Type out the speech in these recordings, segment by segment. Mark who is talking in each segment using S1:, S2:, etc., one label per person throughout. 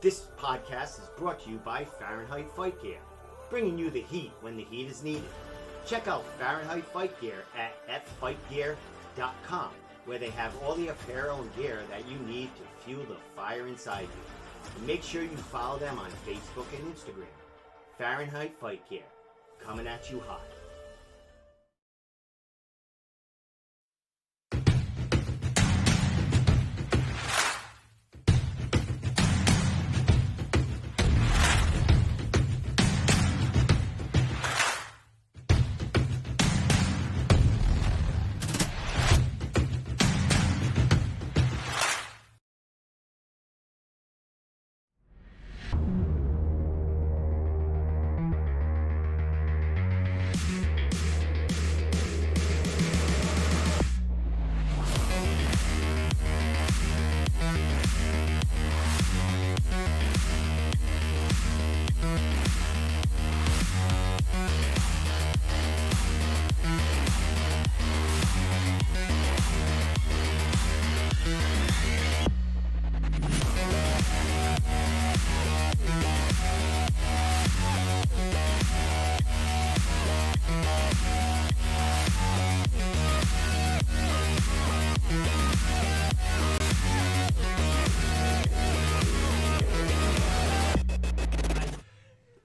S1: This podcast is brought to you by Fahrenheit Fight Gear, bringing you the heat when the heat is needed. Check out Fahrenheit Fight Gear at ffightgear.com, where they have all the apparel and gear that you need to fuel the fire inside you. And make sure you follow them on Facebook and Instagram. Fahrenheit Fight Gear, coming at you hot.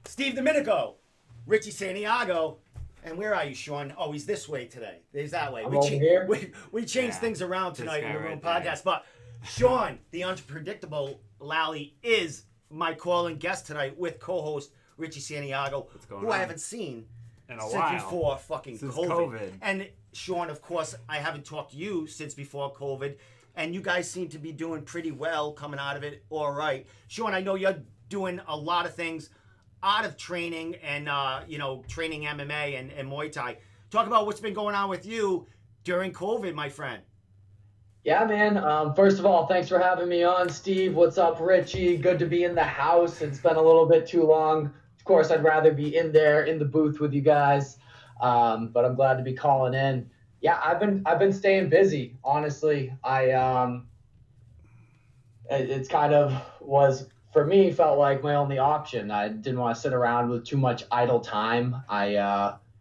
S1: Steve Domenico, Richie Santiago, and where are you, Sean? Oh, he's this way today. He's that way. We changed things around tonight in the room podcast. But Sean, the unpredictable Lally, is my calling guest tonight with co-host Richie Santiago, who I haven't seen since before fucking COVID. And Sean, of course, I haven't talked to you since before COVID, and you guys seem to be doing pretty well coming out of it. All right, Sean, I know you're doing a lot of things out of training and, training MMA and Muay Thai. Talk about what's been going on with you during COVID, my friend.
S2: Yeah, man. First of all, thanks for having me on, Steve. What's up, Richie? Good to be in the house. It's been a little bit too long. Of course, I'd rather be in there in the booth with you guys, but I'm glad to be calling in. Yeah, I've been staying busy, honestly. It's kind of was, for me, felt like my only option. I didn't want to sit around with too much idle time.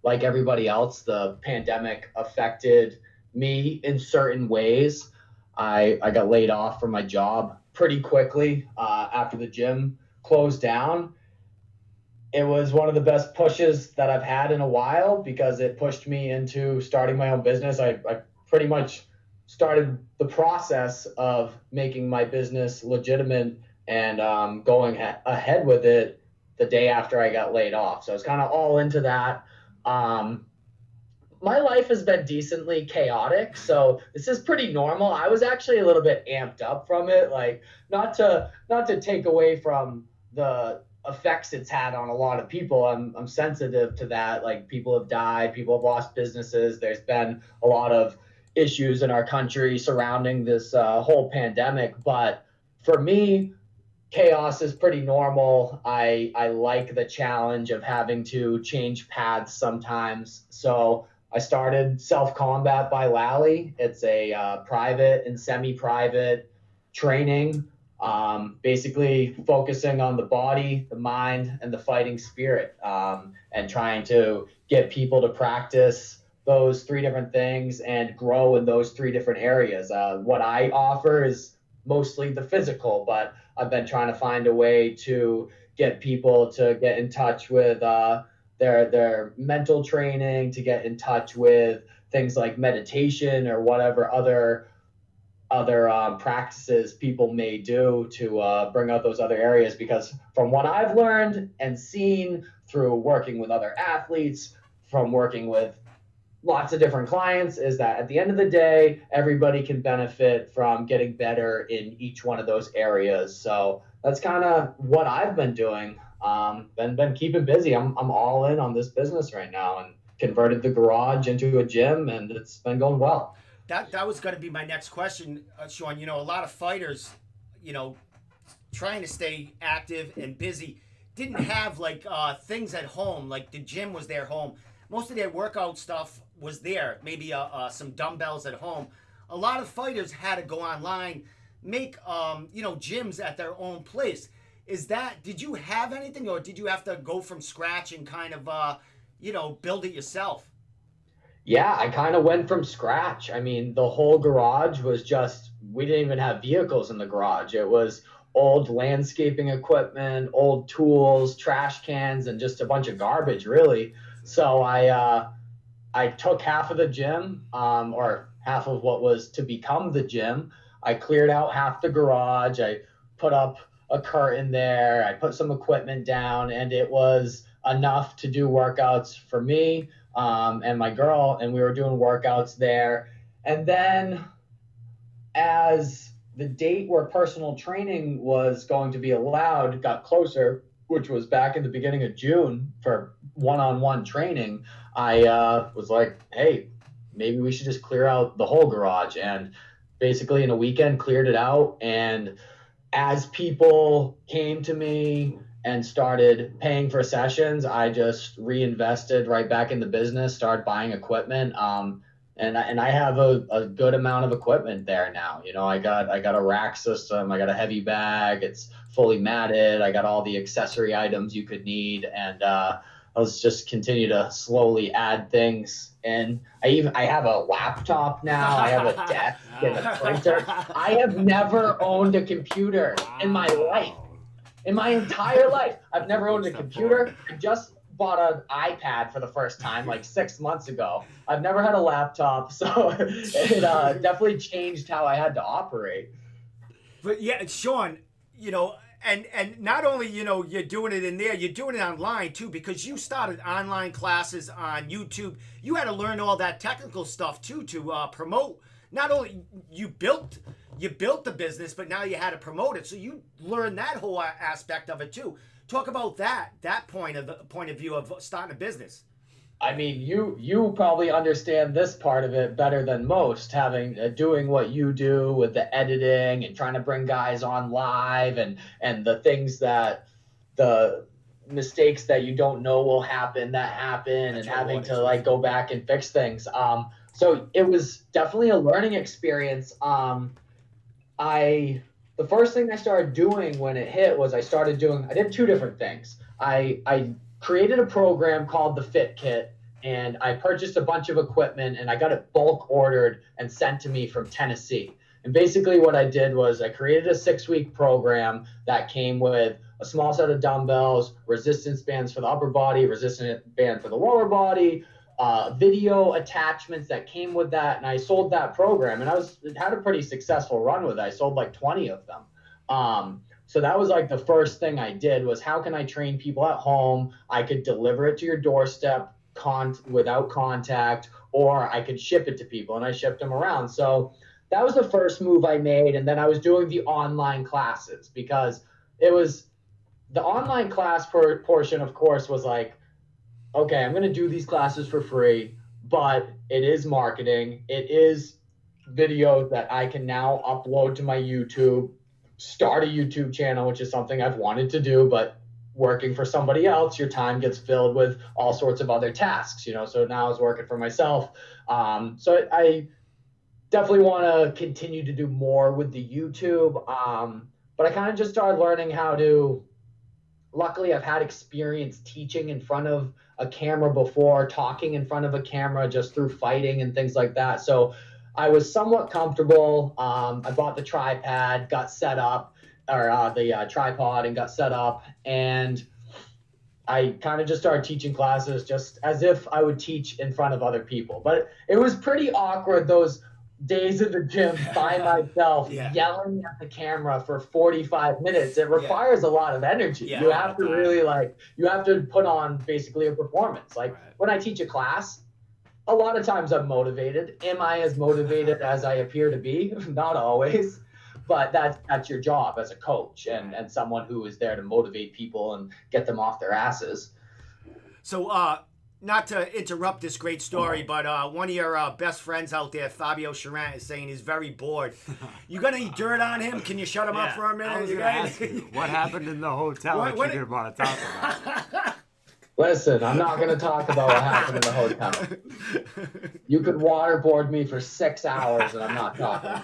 S2: Like everybody else, the pandemic affected me in certain ways. I got laid off from my job pretty quickly after the gym closed down. It was one of the best pushes that I've had in a while because it pushed me into starting my own business. I pretty much started the process of making my business legitimate and going ahead with it the day after I got laid off. So I was kind of all into that. My life has been decently chaotic, so this is pretty normal. I was actually a little bit amped up from it, like not to take away from the effects it's had on a lot of people. I'm sensitive to that. Like, people have died, people have lost businesses. There's been a lot of issues in our country surrounding this whole pandemic. But for me, chaos is pretty normal. I like the challenge of having to change paths sometimes. So I started Self Combat by Lally. It's a private and semi-private training, basically focusing on the body, the mind, and the fighting spirit, and trying to get people to practice those three different things and grow in those three different areas. What I offer is mostly the physical, but I've been trying to find a way to get people to get in touch with their mental training, to get in touch with things like meditation or whatever other practices people may do to bring out those other areas. Because from what I've learned and seen through working with other athletes, from working with lots of different clients, is that at the end of the day, everybody can benefit from getting better in each one of those areas. So that's kind of what I've been doing. Been keeping busy. I'm all in on this business right now, and converted the garage into a gym, and it's been going well.
S1: That was going to be my next question, Sean. You know, a lot of fighters, trying to stay active and busy, didn't have like things at home. Like, the gym was their home. Most of their workout stuff was there. Maybe some dumbbells at home. A lot of fighters had to go online, make gyms at their own place. did you have anything, or did you have to go from scratch and kind of, build it yourself?
S2: Yeah, I kind of went from scratch. I mean, the whole garage was just, we didn't even have vehicles in the garage. It was old landscaping equipment, old tools, trash cans, and just a bunch of garbage, really. So I took half of the gym, or half of what was to become the gym. I cleared out half the garage. I put up a curtain there. I put some equipment down, and it was enough to do workouts for me, and my girl, and we were doing workouts there. And then as the date where personal training was going to be allowed got closer, which was back in the beginning of June for one-on-one training, I was like, hey, maybe we should just clear out the whole garage. And basically in a weekend cleared it out. And as people came to me and started paying for sessions, I just reinvested right back in the business, started buying equipment. And I have a good amount of equipment there now. I got a rack system, I got a heavy bag, it's fully matted, I got all the accessory items you could need, and I'll just continue to slowly add things. And I have a laptop now, I have a desk and a printer. I have never owned a computer in my life. In my entire life, I've never owned a computer. I just bought an iPad for the first time like 6 months ago. I've never had a laptop, so it definitely changed how I had to operate.
S1: But yeah, Sean, and not only, you're doing it in there, you're doing it online too, because you started online classes on YouTube. You had to learn all that technical stuff too to promote. Not only you built the business, but now you had to promote it. So you learned that whole aspect of it too. Talk about that point of view of starting a business.
S2: I mean, you probably understand this part of it better than most, having doing what you do with the editing and trying to bring guys on live and the things that the mistakes that you don't know will happen that happen. That's and having to like go back and fix things. So it was definitely a learning experience. The first thing I started doing when it hit was I did two different things. I created a program called the Fit Kit, and I purchased a bunch of equipment, and I got it bulk ordered and sent to me from Tennessee. And basically what I did was I created a 6-week program that came with a small set of dumbbells, resistance bands for the upper body, resistance band for the lower body, video attachments that came with that, and I sold that program, and it had a pretty successful run with it. I sold like 20 of them. So that was like the first thing I did was how can I train people at home? I could deliver it to your doorstep without contact, or I could ship it to people, and I shipped them around. So that was the first move I made. And then I was doing the online classes, because it was the online class portion, of course, was like, okay, I'm going to do these classes for free, but it is marketing. It is videos that I can now upload to my YouTube, start a YouTube channel, which is something I've wanted to do, but working for somebody else, your time gets filled with all sorts of other tasks, so now I was working for myself. So I definitely want to continue to do more with the YouTube. But I kind of just started learning how to, luckily I've had experience teaching in front of a camera before, talking in front of a camera just through fighting and things like that. So I was somewhat comfortable. I bought the tripod, got set up, or the tripod and got set up. And I kind of just started teaching classes just as if I would teach in front of other people. But it was pretty awkward those days at the gym by myself, yelling at the camera for 45 minutes. It requires a lot of energy. You have to really you have to put on basically a performance. When I teach a class, a lot of times I'm motivated. Am I as motivated as I appear to be? Not always. But that's your job as a coach and someone who is there to motivate people and get them off their asses.
S1: So, not to interrupt this great story, but one of your best friends out there, Fabio Charant, is saying he's very bored. You got any dirt on him? Can you shut him up for a minute?
S3: I was going to ask you, what happened in the hotel that you didn't want to talk about?
S2: Listen, I'm not going to talk about what happened in the hotel. You could waterboard me for 6 hours and I'm not talking.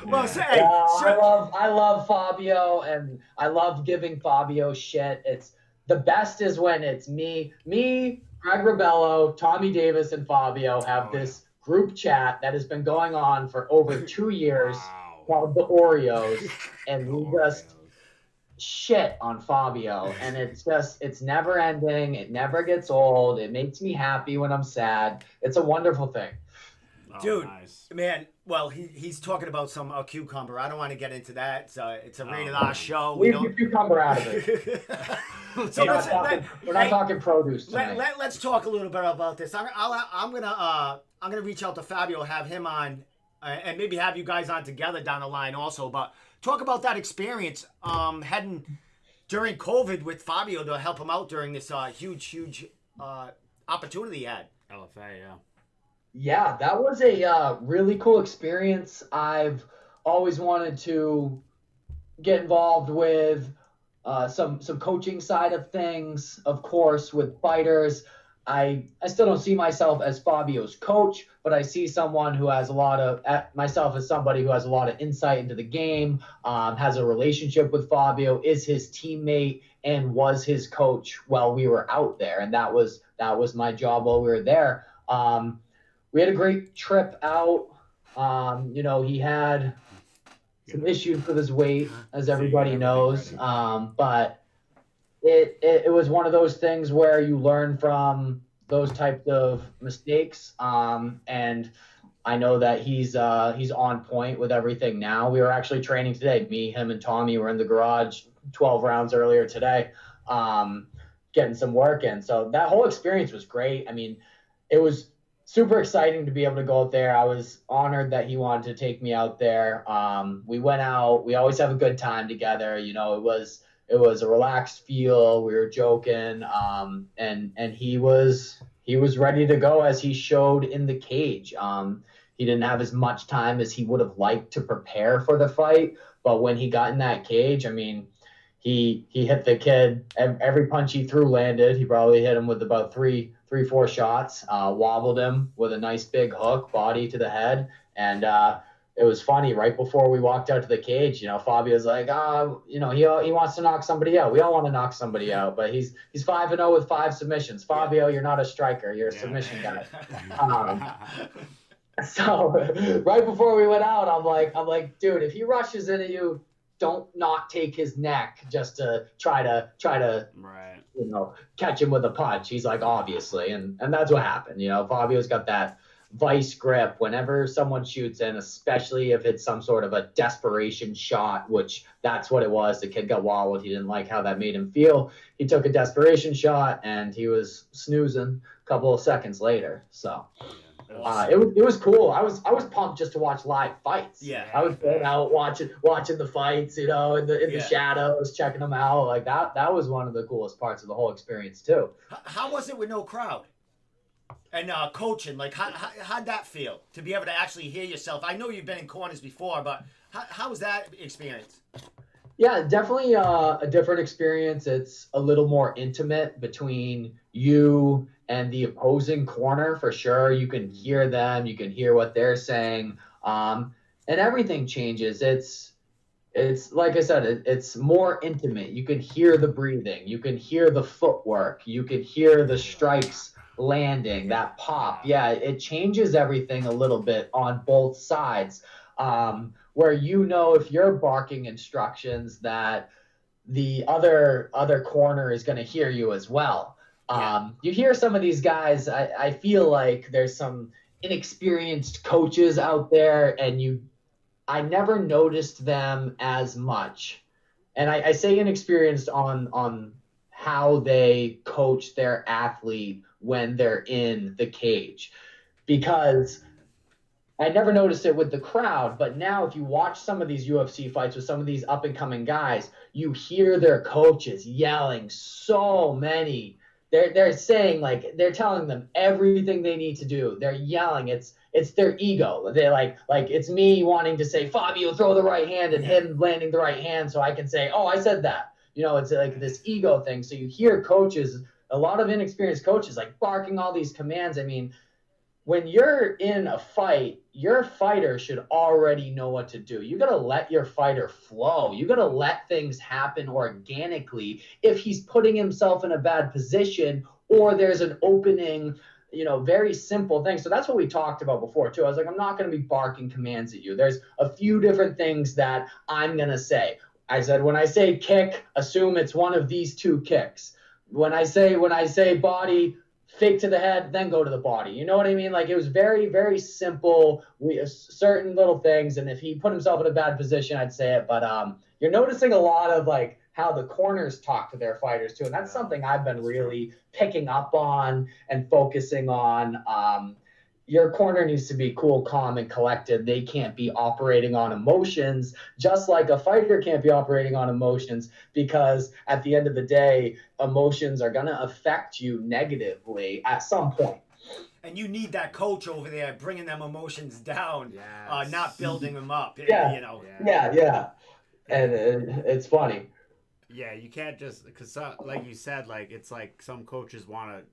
S1: Well, say,
S2: I love Fabio, and I love giving Fabio shit. It's the best is when it's me, Greg Rebello, Tommy Davis, and Fabio have this group chat that has been going on for over 2 years called the Oreos, and we just shit on Fabio, and it's never ending. It never gets old. It makes me happy when I'm sad. It's a wonderful thing.
S1: Dude, man, well, he's talking about some cucumber. I don't want to get into that. It's a rated R show.
S2: Leave the cucumber out of it. So we're not talking produce tonight.
S1: Let's talk a little bit about this. I'm gonna reach out to Fabio, have him on, and maybe have you guys on together down the line also. But talk about that experience heading during COVID with Fabio to help him out during this huge opportunity he had.
S3: LFA, yeah.
S2: Yeah, that was a really cool experience. I've always wanted to get involved with some coaching side of things, of course, with fighters. I still don't see myself as Fabio's coach, but I see someone who has myself as somebody who has a lot of insight into the game, has a relationship with Fabio, is his teammate, and was his coach while we were out there. And that was my job while we were there. We had a great trip out. He had some issues with his weight, as everybody knows. But it was one of those things where you learn from those types of mistakes. And I know that he's on point with everything now. We were actually training today. Me, him, and Tommy were in the garage 12 rounds earlier today, getting some work in. So that whole experience was great. I mean, it was super exciting to be able to go out there. I was honored that he wanted to take me out there. We went out. We always have a good time together. It was a relaxed feel. We were joking, and he was ready to go, as he showed in the cage. He didn't have as much time as he would have liked to prepare for the fight, but when he got in that cage, I mean, he hit the kid. Every punch he threw landed. He probably hit him with about three, 4 shots, wobbled him with a nice big hook, body to the head. And it was funny, right before we walked out to the cage, Fabio's like, he wants to knock somebody out. We all want to knock somebody out, but he's 5-0 with 5 submissions. Fabio, you're not a striker. You're a submission guy. So right before we went out, I'm like, dude, if he rushes into you, don't not take his neck just to try to
S3: right.
S2: Catch him with a punch. He's like, obviously, and that's what happened. Fabio's got that vice grip whenever someone shoots in, especially if it's some sort of a desperation shot, which that's what it was. The kid got wobbled. He didn't like how that made him feel. He took a desperation shot, and he was snoozing a couple of seconds later. So it was cool. I was pumped just to watch live fights.
S1: Yeah,
S2: I was going out watching the fights, in the shadows, checking them out. Like that was one of the coolest parts of the whole experience too.
S1: How was it with no crowd? And coaching, like how'd that feel to be able to actually hear yourself? I know you've been in corners before, but how was that experience?
S2: Yeah, definitely a different experience. It's a little more intimate between you and the opposing corner, for sure. You can hear them, you can hear what they're saying, and everything changes. It's like I said, it's more intimate. You can hear the breathing, you can hear the footwork, you can hear the strikes landing, that pop. Yeah, it changes everything a little bit on both sides, where if you're barking instructions that the other corner is going to hear you as well. You hear some of these guys, I feel like there's some inexperienced coaches out there, and I never noticed them as much. And I say inexperienced on how they coach their athlete when they're in the cage, because I never noticed it with the crowd. But now if you watch some of these UFC fights with some of these up and coming guys, you hear their coaches yelling so many. They're saying, like, they're telling them everything they need to do. They're yelling. It's their ego. They're like it's me wanting to say, Fabio, throw the right hand, and him landing the right hand so I can say, oh, I said that. It's like this ego thing. So you hear coaches, a lot of inexperienced coaches, like barking all these commands. I mean, when you're in a fight, your fighter should already know what to do. You got to let your fighter flow. You got to let things happen organically. If he's putting himself in a bad position or there's an opening, very simple thing. So that's what we talked about before too. I was like, I'm not going to be barking commands at you. There's a few different things that I'm going to say. I said, when I say kick, assume it's one of these two kicks. When I say body, fake to the head, then go to the body. You know what I mean? Like, it was very, very simple. Certain little things. And if he put himself in a bad position, I'd say it. But you're noticing a lot of like how the corners talk to their fighters too. And that's something I've been really picking up on and focusing on. Your corner needs to be cool, calm, and collected. They can't be operating on emotions, just like a fighter can't be operating on emotions, because at the end of the day, emotions are going to affect you negatively at some point.
S1: And you need that coach over there bringing them emotions down, not building them up.
S2: Yeah. Yeah. And it's funny.
S3: Yeah, you can't just, because like you said, like it's like some coaches want to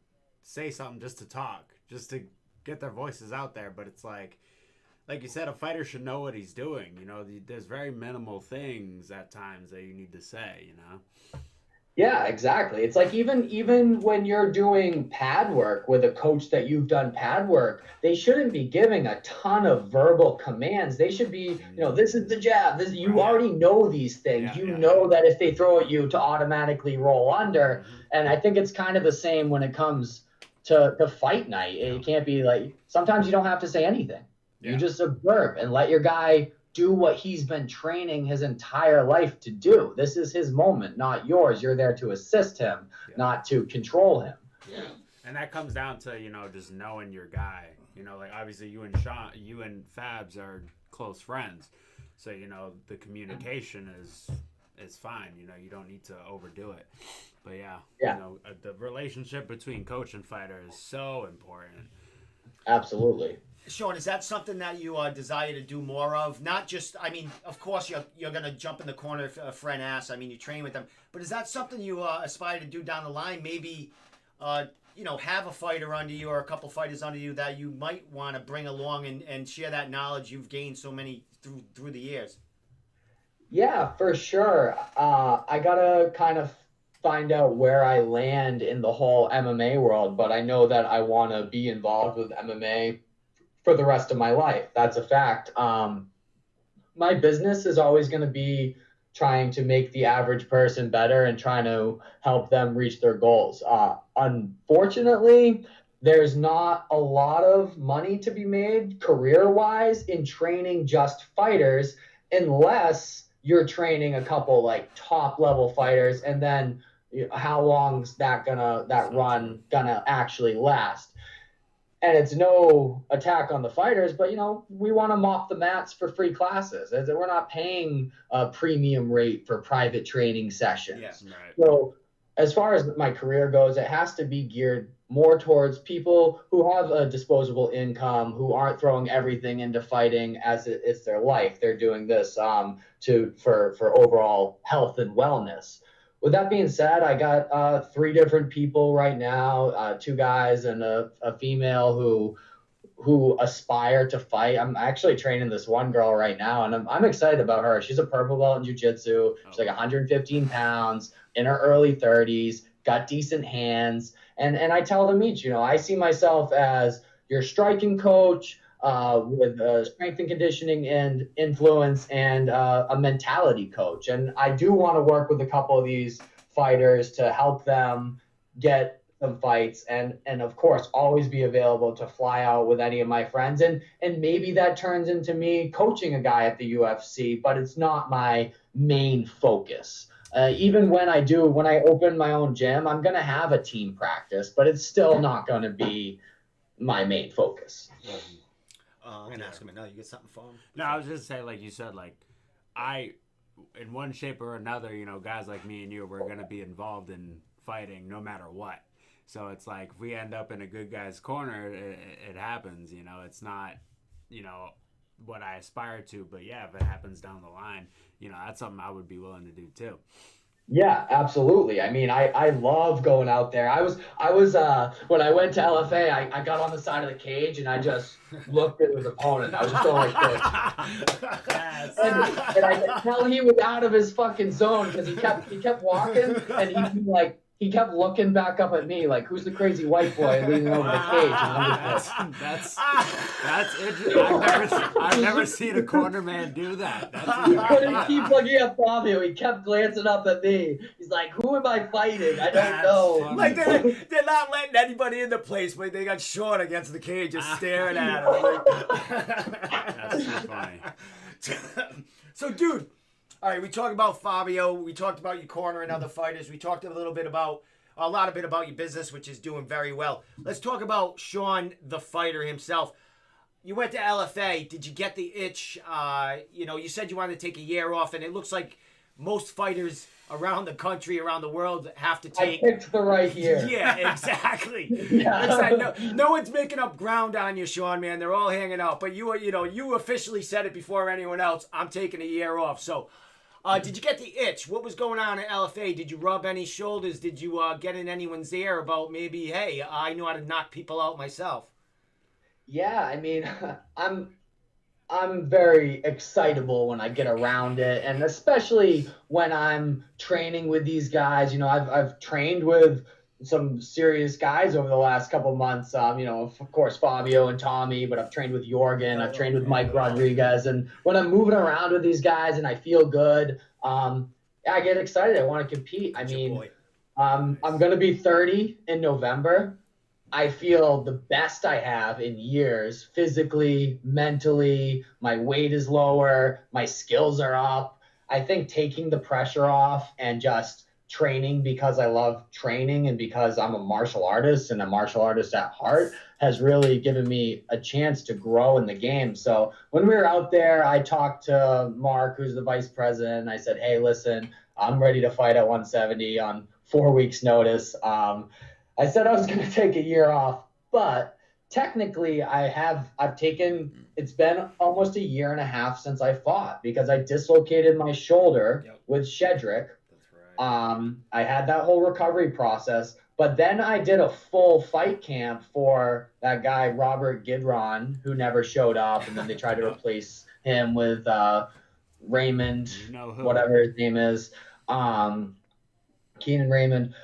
S3: say something just to talk, just to get their voices out there, but it's like you said, a fighter should know what he's doing. There's very minimal things at times that you need to say.
S2: Yeah, exactly. It's like even when you're doing pad work with a coach that you've done pad work, they shouldn't be giving a ton of verbal commands. They should be, this is the jab. You already know these things. You know that if they throw at you to automatically roll under. Mm-hmm. And I think it's kind of the same when it comes to fight night. It can't be like, sometimes you don't have to say anything. You just observe and let your guy do what he's been training his entire life to do. This is his moment, not yours. You're there to assist him, not to control him.
S3: Yeah. And that comes down to, just knowing your guy. Like obviously you and Fabs are close friends. So, the communication is fine. You don't need to overdo it. But the relationship between coach and fighter is so important.
S2: Absolutely.
S1: Sean, is that something that you desire to do more of? Not just, of course you're going to jump in the corner if a friend asks. You train with them. But is that something you aspire to do down the line? Maybe, have a fighter under you or a couple fighters under you that you might want to bring along and share that knowledge you've gained so many through the years?
S2: Yeah, for sure. I got to kind of find out where I land in the whole MMA world, but I know that I want to be involved with MMA for the rest of my life. That's a fact. My business is always going to be trying to make the average person better and trying to help them reach their goals. Unfortunately, there's not a lot of money to be made career-wise in training just fighters, unless you're training a couple like top-level fighters, and then how long's that run gonna actually last? And it's no attack on the fighters, but we want to mop the mats for free classes. We're not paying a premium rate for private training sessions.
S3: Yes, right.
S2: So as far as my career goes, it has to be geared more towards people who have a disposable income, who aren't throwing everything into fighting as it's their life. They're doing this for overall health and wellness. With that being said, I got 3 different people right now, 2 guys and a female who aspire to fight. I'm actually training this one girl right now, and I'm excited about her. She's a purple belt in jiu-jitsu. She's like 115 pounds, in her early 30s, got decent hands. And I tell them each, I see myself as your striking coach, with strength and conditioning and influence, and a mentality coach. And I do want to work with a couple of these fighters to help them get some fights, and of course always be available to fly out with any of my friends. And maybe that turns into me coaching a guy at the UFC, but it's not my main focus. Even when I open my own gym, I'm going to have a team practice, but it's still not going to be my main focus.
S1: I'm going to ask him now. You get something for him?
S3: No, I was just saying, like you said, like, in one shape or another, guys like me and you, we're going to be involved in fighting no matter what. So it's like, if we end up in a good guy's corner, it happens, It's not, what I aspire to, but yeah, if it happens down the line, that's something I would be willing to do too.
S2: Yeah, absolutely. I mean, I love going out there. I was when I went to LFA, I got on the side of the cage and I just looked at his opponent. I was just going like this.
S3: Yes.
S2: And I could tell he was out of his fucking zone because he kept walking and he kept looking back up at me like, who's the crazy white boy leaning over the cage? And I'm just like,
S3: That's interesting. I've never seen a corner man do that.
S2: he couldn't keep looking at Fabio. He kept glancing up at me. He's like, who am I fighting? I don't know.
S3: Funny.
S1: Like they're not letting anybody in the place, but they got Sean against the cage just staring at him. Like...
S3: That's too funny.
S1: So, dude, all right, we talked about Fabio. We talked about your corner and other fighters. We talked a lot bit about your business, which is doing very well. Let's talk about Sean, the fighter himself. You went to LFA. Did you get the itch? You said you wanted to take a year off, and it looks like most fighters around the country, around the world, have to take.
S2: I picked the right year.
S1: Yeah, exactly.
S2: Yeah.
S1: No one's making up ground on you, Sean, man. They're all hanging out. But you officially said it before anyone else. I'm taking a year off. So, did you get the itch? What was going on at LFA? Did you rub any shoulders? Did you get in anyone's ear about maybe, hey, I know how to knock people out myself?
S2: Yeah, I mean, I'm very excitable when I get around it, and especially when I'm training with these guys. I've trained with some serious guys over the last couple of months. Of course, Fabio and Tommy, but I've trained with Jorgen, I've trained with Mike Rodriguez, and when I'm moving around with these guys and I feel good, I get excited. I want to compete. I mean, I'm going to be 30 in November. I feel the best I have in years, physically, mentally. My weight is lower, my skills are up. I think taking the pressure off and just training because I love training and because I'm a martial artist and a martial artist at heart has really given me a chance to grow in the game. So when we were out there, I talked to Mark, who's the vice president. I said, hey, listen, I'm ready to fight at 170 on 4 weeks notice. I said I was going to take a year off, but technically it's been almost a year and a half since I fought because I dislocated my shoulder with Shedrick.
S3: That's right.
S2: I had that whole recovery process, but then I did a full fight camp for that guy, Robert Gidron, who never showed up. And then they tried to replace him with Raymond, whatever his name is, Keenan Raymond.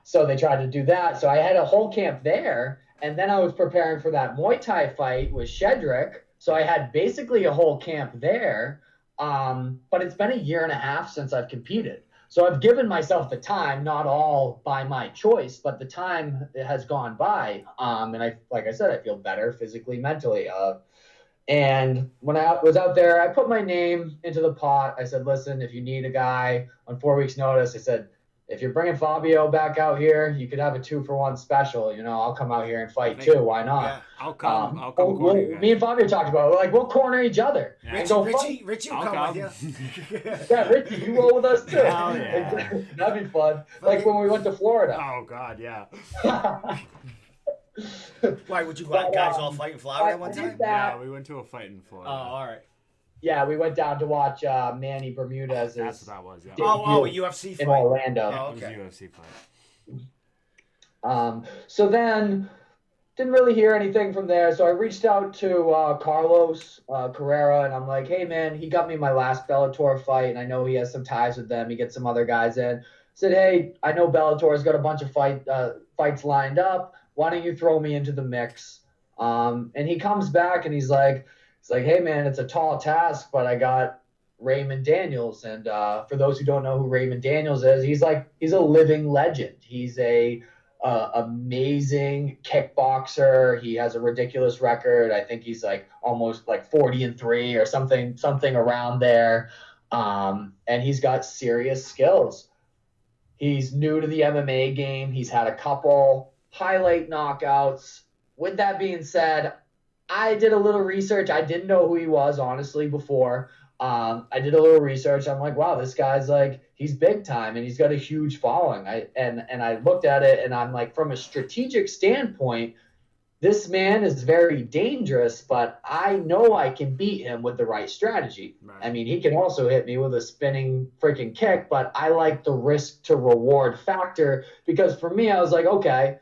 S2: So they tried to do that. So I had a whole camp there. And then I was preparing for that Muay Thai fight with Shedrick. So I had basically a whole camp there. But it's been a year and a half since I've competed. So I've given myself the time, not all by my choice, but the time has gone by. And like I said, I feel better physically, mentally. And when I was out there, I put my name into the pot. I said, listen, if you need a guy on 4 weeks notice, I said, if you're bringing Fabio back out here, you could have a 2-for-1 special. I'll come out here and fight too. Why not?
S3: Yeah, I'll come. I'll come.
S2: Me and Fabio talked about it. We'll corner each other.
S1: Yeah. Richie will come with you.
S2: Yeah, Richie, you roll with us too.
S3: Hell yeah.
S2: That'd be fun. Like when we went to Florida.
S3: Oh God, yeah.
S1: Why would you guys all fight in Florida one time?
S3: Yeah, we went to a fight in Florida.
S1: Oh, all right.
S2: Yeah, we went down to watch Manny Bermudez.
S3: That's what that was. Yeah.
S1: A UFC fight
S2: in Orlando.
S3: Yeah, it was a UFC
S2: fight. So then, didn't really hear anything from there. So I reached out to Carlos Carrera, and I'm like, hey man, he got me my last Bellator fight, and I know he has some ties with them. He gets some other guys in. Said, hey, I know Bellator's got a bunch of fights lined up. Why don't you throw me into the mix? And he comes back and he's like, hey man, it's a tall task, but I got Raymond Daniels. And for those who don't know who Raymond Daniels is, he's a living legend. He's a amazing kickboxer. He has a ridiculous record. I think he's almost 40-3 or something around there. And he's got serious skills. He's new to the MMA game. He's had a couple highlight knockouts. With that being said, I did a little research. I didn't know who he was, honestly, before. I did a little research. I'm like, wow, this guy's he's big time and he's got a huge following. And I looked at it and I'm like, from a strategic standpoint, this man is very dangerous, but I know I can beat him with the right strategy. Right. I mean, he can also hit me with a spinning freaking kick, but I like the risk to reward factor because for me, I was like, okay,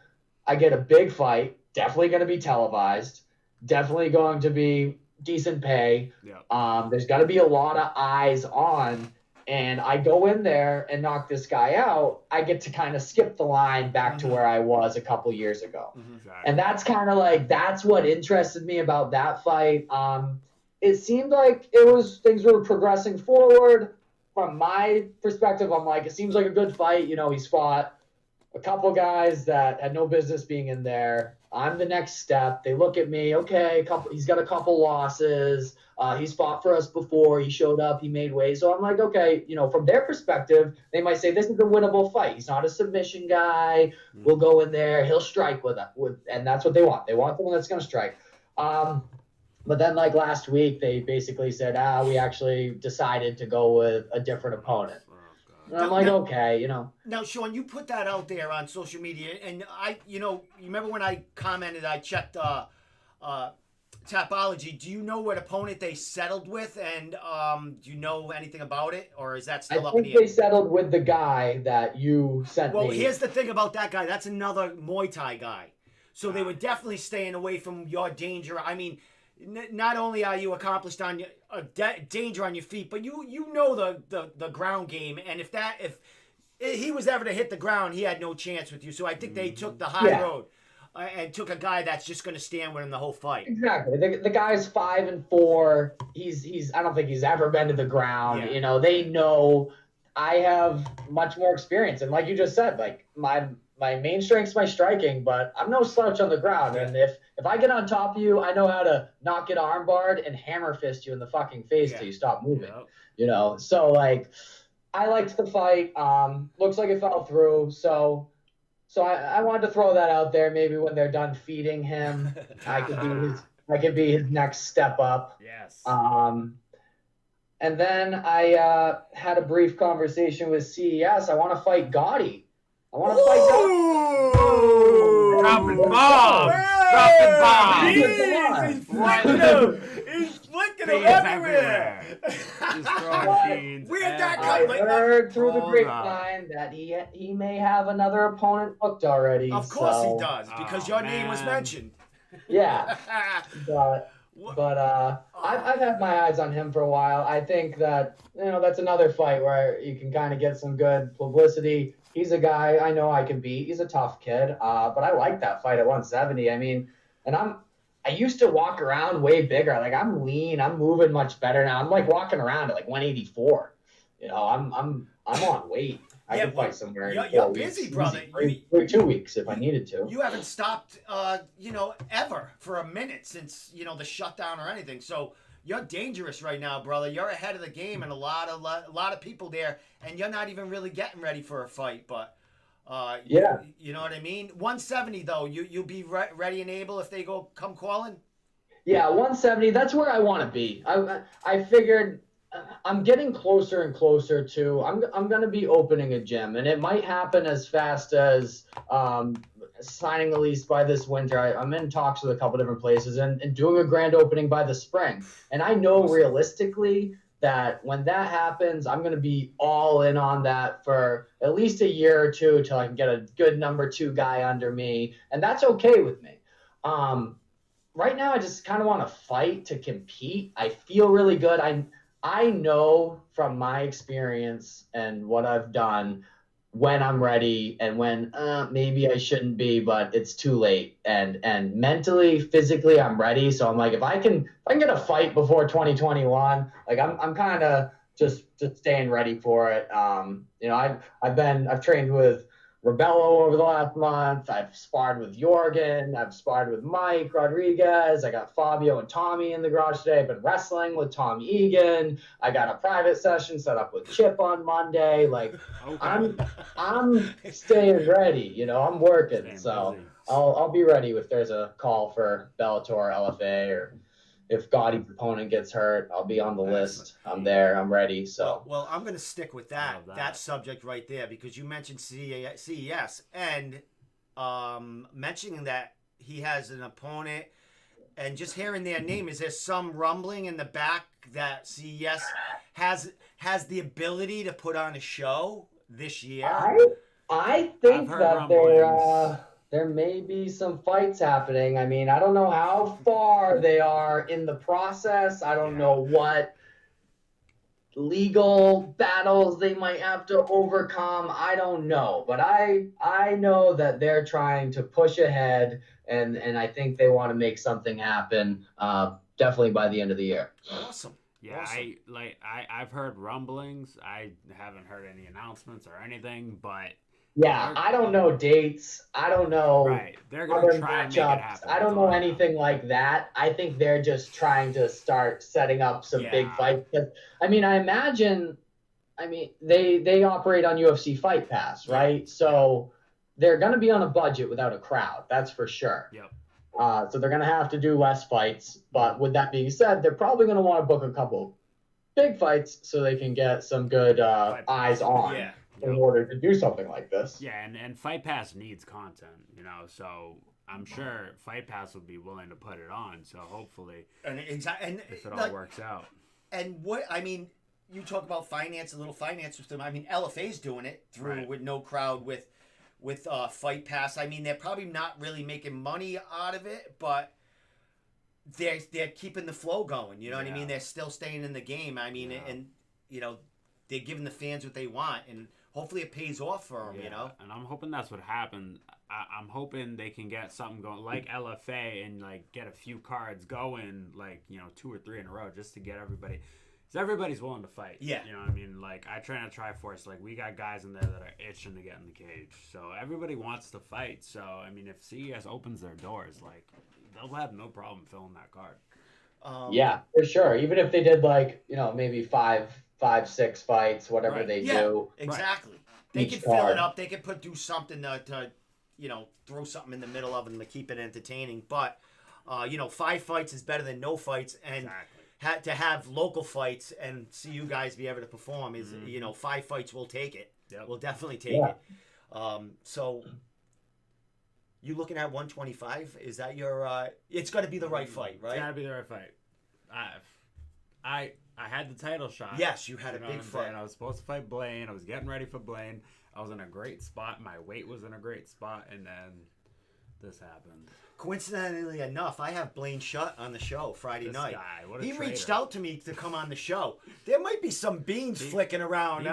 S2: I get a big fight, definitely going to be televised, definitely going to be decent pay. Yeah. There's got to be a lot of eyes on. And I go in there and knock this guy out, I get to kind of skip the line back to where I was a couple years ago. Exactly. And that's kind of like, that's what interested me about that fight. It seemed like things were progressing forward. From my perspective, I'm like, it seems like a good fight. You know, he's fought a couple guys that had no business being in there. I'm the next step. They look at me, okay, he's got a couple losses. He's fought for us before. He showed up. He made waves. So I'm like, okay, you know, from their perspective, they might say this is a winnable fight. He's not a submission guy. We'll go in there. He'll strike and that's what they want. They want someone that's going to strike. But then like last week, they basically said, we actually decided to go with a different opponent. And I'm like, okay, you know.
S1: Now, Sean, you put that out there on social media, and you remember when I commented, I checked Tapology. Do you know what opponent they settled with, and do you know anything about it, or is that still up in the air?
S2: I think they settled with the guy that you sent me.
S1: Well, here's the thing about that guy. That's another Muay Thai guy. So they were definitely staying away from your danger. I mean, not only are you accomplished on danger on your feet, but you know the ground game, and if he was ever to hit the ground, he had no chance with you. So I think they took the high road and took a guy that's just going to stand with him the whole fight.
S2: Exactly. The guy's 5-4. He's I don't think he's ever been to the ground. Yeah. You know, they know I have much more experience, and like you just said, like my main strength's my striking, but I'm no slouch on the ground. And if I get on top of you, I know how to not get armbarred and hammer fist you in the fucking face till you stop moving. Yeah. You know, so like I liked the fight. Looks like it fell through. So I wanted to throw that out there. Maybe when they're done feeding him, I could be his next step up.
S1: Yes.
S2: And then I had a brief conversation with CES. I want to fight Gotti. I want to fight
S3: Gotti. Dropping bombs.
S1: He's flicking them everywhere.
S2: I heard through the grapevine that he may have another opponent booked already.
S1: Of course he does, because your name was mentioned.
S2: Yeah. But I've had my eyes on him for a while. I think that, that's another fight where you can kind of get some good publicity. He's a guy I know I can beat. He's a tough kid, but I like that fight at 170. I mean, and I used to walk around way bigger. Like I'm lean. I'm moving much better now. I'm like walking around at like 184. I'm on weight. I can fight somewhere.
S1: You're busy, brother.
S2: 2 weeks if I needed to.
S1: You haven't stopped, ever for a minute since the shutdown or anything. So you're dangerous right now, brother. You're ahead of the game, and a lot of people there, and you're not even really getting ready for a fight. But
S2: yeah,
S1: you know what I mean. 170 though, you'll be ready and able if they come calling.
S2: Yeah, 170. That's where I want to be. I figured. I'm getting closer and closer to. I'm going to be opening a gym, and it might happen as fast as signing a lease by this winter. I'm in talks with a couple different places and doing a grand opening by the spring. And I know realistically that when that happens, I'm going to be all in on that for at least a year or two till I can get a good number 2 guy under me, and that's okay with me. Right now, I just kind of want to fight to compete. I feel really good. I know from my experience and what I've done when I'm ready and when maybe I shouldn't be, but it's too late. And mentally, physically, I'm ready. So I'm like, if I can get a fight before 2021, like I'm kind of just staying ready for it. I've trained with Rebello over the last month. I've sparred with Jorgen. I've sparred with Mike Rodriguez. I got Fabio and Tommy in the garage today. I've been wrestling with Tom Egan. I got a private session set up with Chip on Monday. Like, okay. I'm staying ready. I'm working. So I'll be ready if there's a call for Bellator, LFA, or if Gotti's opponent gets hurt, I'll be on the list. I'm there. I'm ready. So
S1: well, I'm going to stick with that subject right there because you mentioned CES and mentioning that he has an opponent, and just hearing their name, is there some rumbling in the back that CES has the ability to put on a show this year?
S2: I think that there may be some fights happening. I mean, I don't know how far they are in the process. I don't know what legal battles they might have to overcome. I don't know, but I know that they're trying to push ahead, and I think they want to make something happen. Definitely by the end of the year.
S1: Awesome.
S3: Yeah,
S1: awesome.
S3: I've heard rumblings. I haven't heard any announcements or anything, but
S2: yeah, I don't know dates. I don't know.
S3: Right, they're gonna try and make it happen.
S2: I don't know anything like that. I think they're just trying to start setting up some big fights. I mean, I imagine. I mean, they operate on UFC Fight Pass, right? So they're gonna be on a budget without a crowd. That's for sure.
S3: Yep.
S2: So they're going to have to do less fights. But with that being said, they're probably going to want to book a couple big fights so they can get some good eyes on in order to do something like this.
S3: Yeah, and Fight Pass needs content, you know, so I'm sure Fight Pass will be willing to put it on. So hopefully,
S1: and if it
S3: all works out.
S1: And you talk about finance, a little finance with them. I mean, LFA's doing it through with no crowd with Fight Pass. I mean, they're probably not really making money out of it, but they're keeping the flow going. You know what I mean? They're still staying in the game. I mean, and you know, they're giving the fans what they want, and hopefully it pays off for them. You know,
S3: and I'm hoping that's what happened. I'm hoping they can get something going like LFA and like get a few cards going, like 2 or 3 in a row, just to get everybody. Because everybody's willing to fight. Yeah. You know what I mean? Like, I train at Triforce. Like, we got guys in there that are itching to get in the cage. So, everybody wants to fight. So, I mean, if CES opens their doors, like, they'll have no problem filling that card.
S2: Yeah, for sure. Even if they did, like, maybe five, 6 fights, whatever they do.
S1: Exactly. Right. They could fill it up. They could do something to throw something in the middle of them to keep it entertaining. But, 5 fights is better than no fights. And to have local fights and see you guys be able to perform is 5 fights, we'll take it. Yep. We'll definitely take it. So you looking at 125? Is that your it's got to be the right fight, right?
S3: It's got to be the right fight. I had the title shot.
S1: Yes, you had a big fight.
S3: I was supposed to fight Blaine. I was getting ready for Blaine. I was in a great spot. My weight was in a great spot, and then this happened.
S1: Coincidentally enough, I have Blaine Shutt on the show Friday night.
S3: Guy, what a
S1: he
S3: traitor.
S1: reached out to me to come on the show. There might be some beans flicking around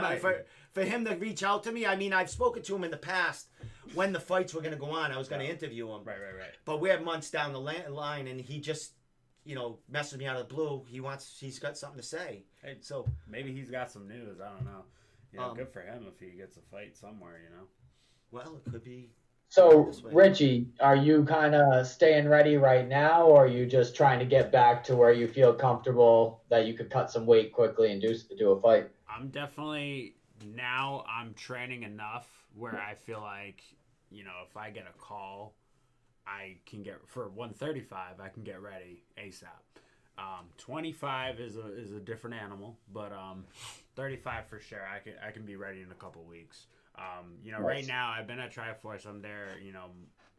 S1: for him to reach out to me. I mean, I've spoken to him in the past when the fights were going to go on. I was going to interview him. Right. But we're months down the line, and he just, messaged me out of the blue. He's got something to say.
S3: Hey, so maybe he's got some news. I don't know. Good for him if he gets a fight somewhere.
S1: Well, it could be.
S2: So, Richie, are you kind of staying ready right now, or are you just trying to get back to where you feel comfortable that you could cut some weight quickly and do a fight?
S3: I'm training enough where I feel like, if I get a call, I can get, for 135, I can get ready ASAP. 25 is a different animal, but 35 for sure. I can be ready in a couple weeks. Nice. Right now I've been at Triforce. I'm there,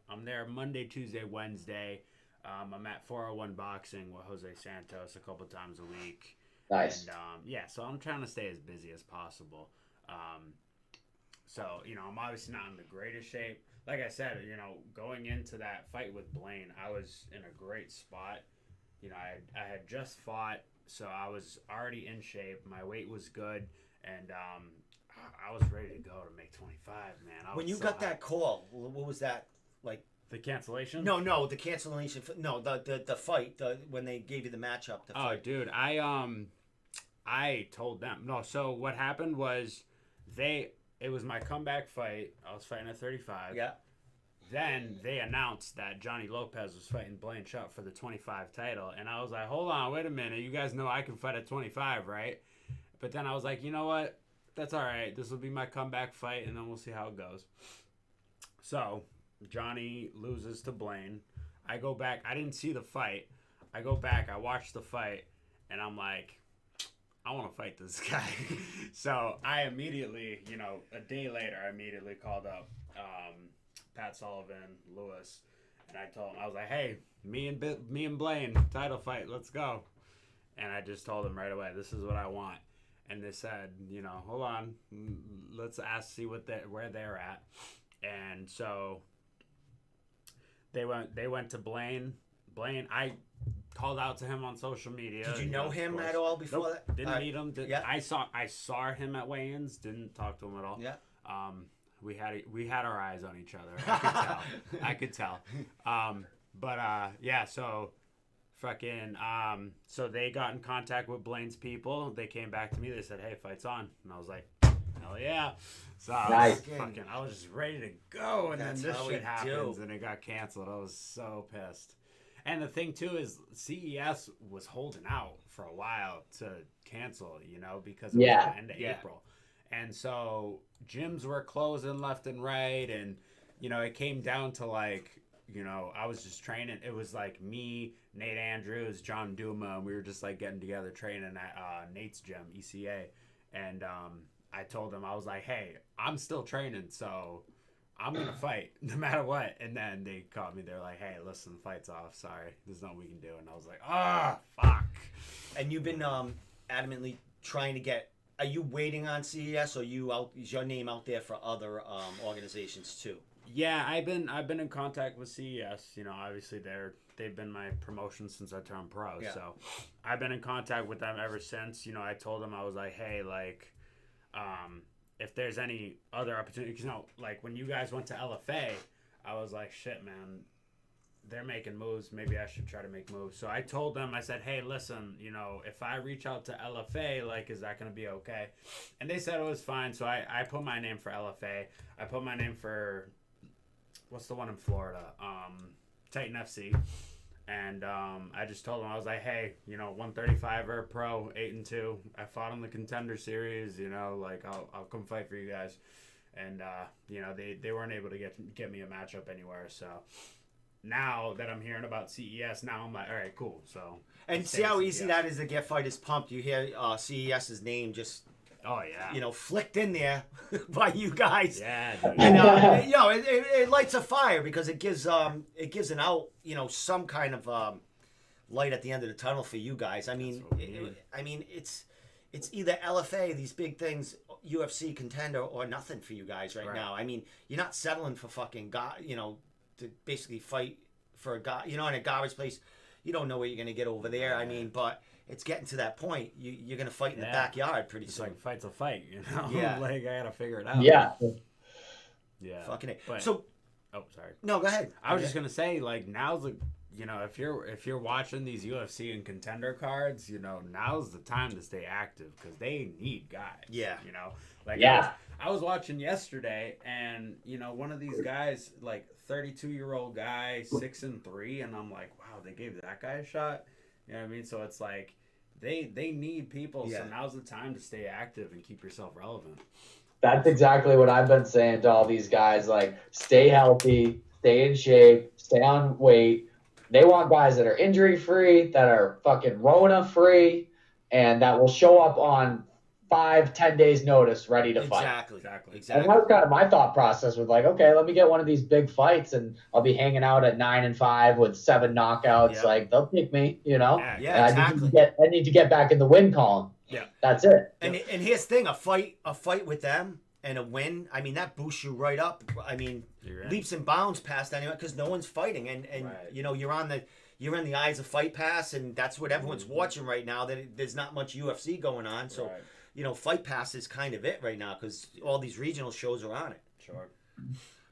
S3: I'm there Monday, Tuesday, Wednesday. I'm at 401 Boxing with Jose Santos a couple times a week.
S2: Nice.
S3: And, so I'm trying to stay as busy as possible. So, I'm obviously not in the greatest shape. Like I said, going into that fight with Blaine, I was in a great spot. I had just fought, so I was already in shape. My weight was good, and I was ready to go to make 25, man.
S1: When you got that call, what was that like?
S3: The cancellation?
S1: No, the cancellation. No, the fight. When they gave you the matchup.
S3: Oh, dude, I told them no. So what happened was it was my comeback fight. I was fighting at 35.
S1: Yeah.
S3: Then they announced that Johnny Lopez was fighting Blaine Shutt for the 25 title, and I was like, hold on, wait a minute. You guys know I can fight at 25, right? But then I was like, you know what? That's all right. This will be my comeback fight, and then we'll see how it goes. So Johnny loses to Blaine. I go back. I didn't see the fight. I go back. I watch the fight, and I'm like, I want to fight this guy. So I immediately, a day later, I immediately called up Pat Sullivan, Lewis, And I told him, I was like, hey, me and Blaine, title fight, let's go. And I just told them right away, this is what I want. And they said, hold on, let's see where they're at. And so they went to Blaine. I called out to him on social media.
S1: Did you know him at all before that?
S3: Didn't meet him. I saw him at weigh-ins. Didn't talk to him at all.
S1: Yeah.
S3: We had our eyes on each other. I could tell. So fucking so they got in contact with Blaine's people. They came back to me. They said, hey, fight's on. And I was like, hell yeah. So
S2: nice.
S3: I was just ready to go, and then this shit happens and it got canceled. I was so pissed. And the thing too is CES was holding out for a while to cancel, because it was the end of April. And so gyms were closing left and right, and it came down to I was just training. It was like me, Nate Andrews, John Duma, and we were just getting together training at Nate's gym, ECA. And I told him, I was like, hey, I'm still training, so I'm going to fight no matter what. And then they called me. They're like, hey, listen, the fight's off. Sorry. There's nothing we can do. And I was like, fuck.
S1: And you've been adamantly trying to get, are you waiting on CES, or is your name out there for other organizations too?
S3: Yeah, I've been in contact with CES. Obviously they've been my promotion since I turned pro. Yeah. So I've been in contact with them ever since. I told them, I was like, hey, if there's any other opportunities, when you guys went to LFA, I was like, shit, man, they're making moves. Maybe I should try to make moves. So I told them, I said, hey, listen, if I reach out to LFA, is that going to be okay? And they said it was fine. So I put my name for LFA. I put my name for, what's the one in Florida? Titan FC. And I just told them, I was like, hey, 135er pro, 8-2. I fought in the Contender Series, I'll come fight for you guys. And they weren't able to get me a matchup anywhere. So now that I'm hearing about CES, now I'm like, all right, cool. So
S1: and see how easy that is to get fighters pumped. You hear CES's name just.
S3: Oh yeah.
S1: Flicked in there by you guys.
S3: Yeah.
S1: And it lights a fire because it gives an out, some kind of light at the end of the tunnel for you guys. I mean, it's either LFA, these big things, UFC Contender, or nothing for you guys right now. I mean, you're not settling for fucking to basically fight for a guy, in a garbage place. You don't know what you're gonna get over there. I mean, but it's getting to that point. You're going to fight in the backyard pretty soon.
S3: It's fight's a fight,
S1: Yeah.
S3: I got to figure it out.
S2: Yeah.
S1: Yeah. Fucking it.
S3: But,
S1: so.
S3: Oh, sorry.
S1: No, go ahead.
S3: I was just going to say, now's the, if you're watching these UFC and Contender cards, now's the time to stay active because they need guys.
S1: Yeah.
S3: I was watching yesterday, and, one of these guys, 32-year-old guy, 6-3, and I'm like, wow, they gave that guy a shot. You know what I mean? So it's they need people. Yeah. So now's the time to stay active and keep yourself relevant.
S2: That's exactly what I've been saying to all these guys. Stay healthy, stay in shape, stay on weight. They want guys that are injury free, that are fucking Rona free, and that will show up on 5-10 days notice ready to fight.
S1: Exactly.
S2: And that was kind of my thought process with okay, let me get one of these big fights and I'll be hanging out at 9-5 with 7 knockouts.
S1: Yeah.
S2: They'll pick me,
S1: Yeah, exactly.
S2: I need to get back in the win column.
S1: Yeah.
S2: That's it.
S1: And here's the thing, a fight with them and a win, I mean, that boosts you right up. I mean, leaps and bounds past anyone because no one's fighting. And right. You're in the eyes of Fight Pass, and that's what everyone's watching right now. That there's not much UFC going on. So right. Fight Pass is kind of it right now because all these regional shows are on it.
S3: Sure.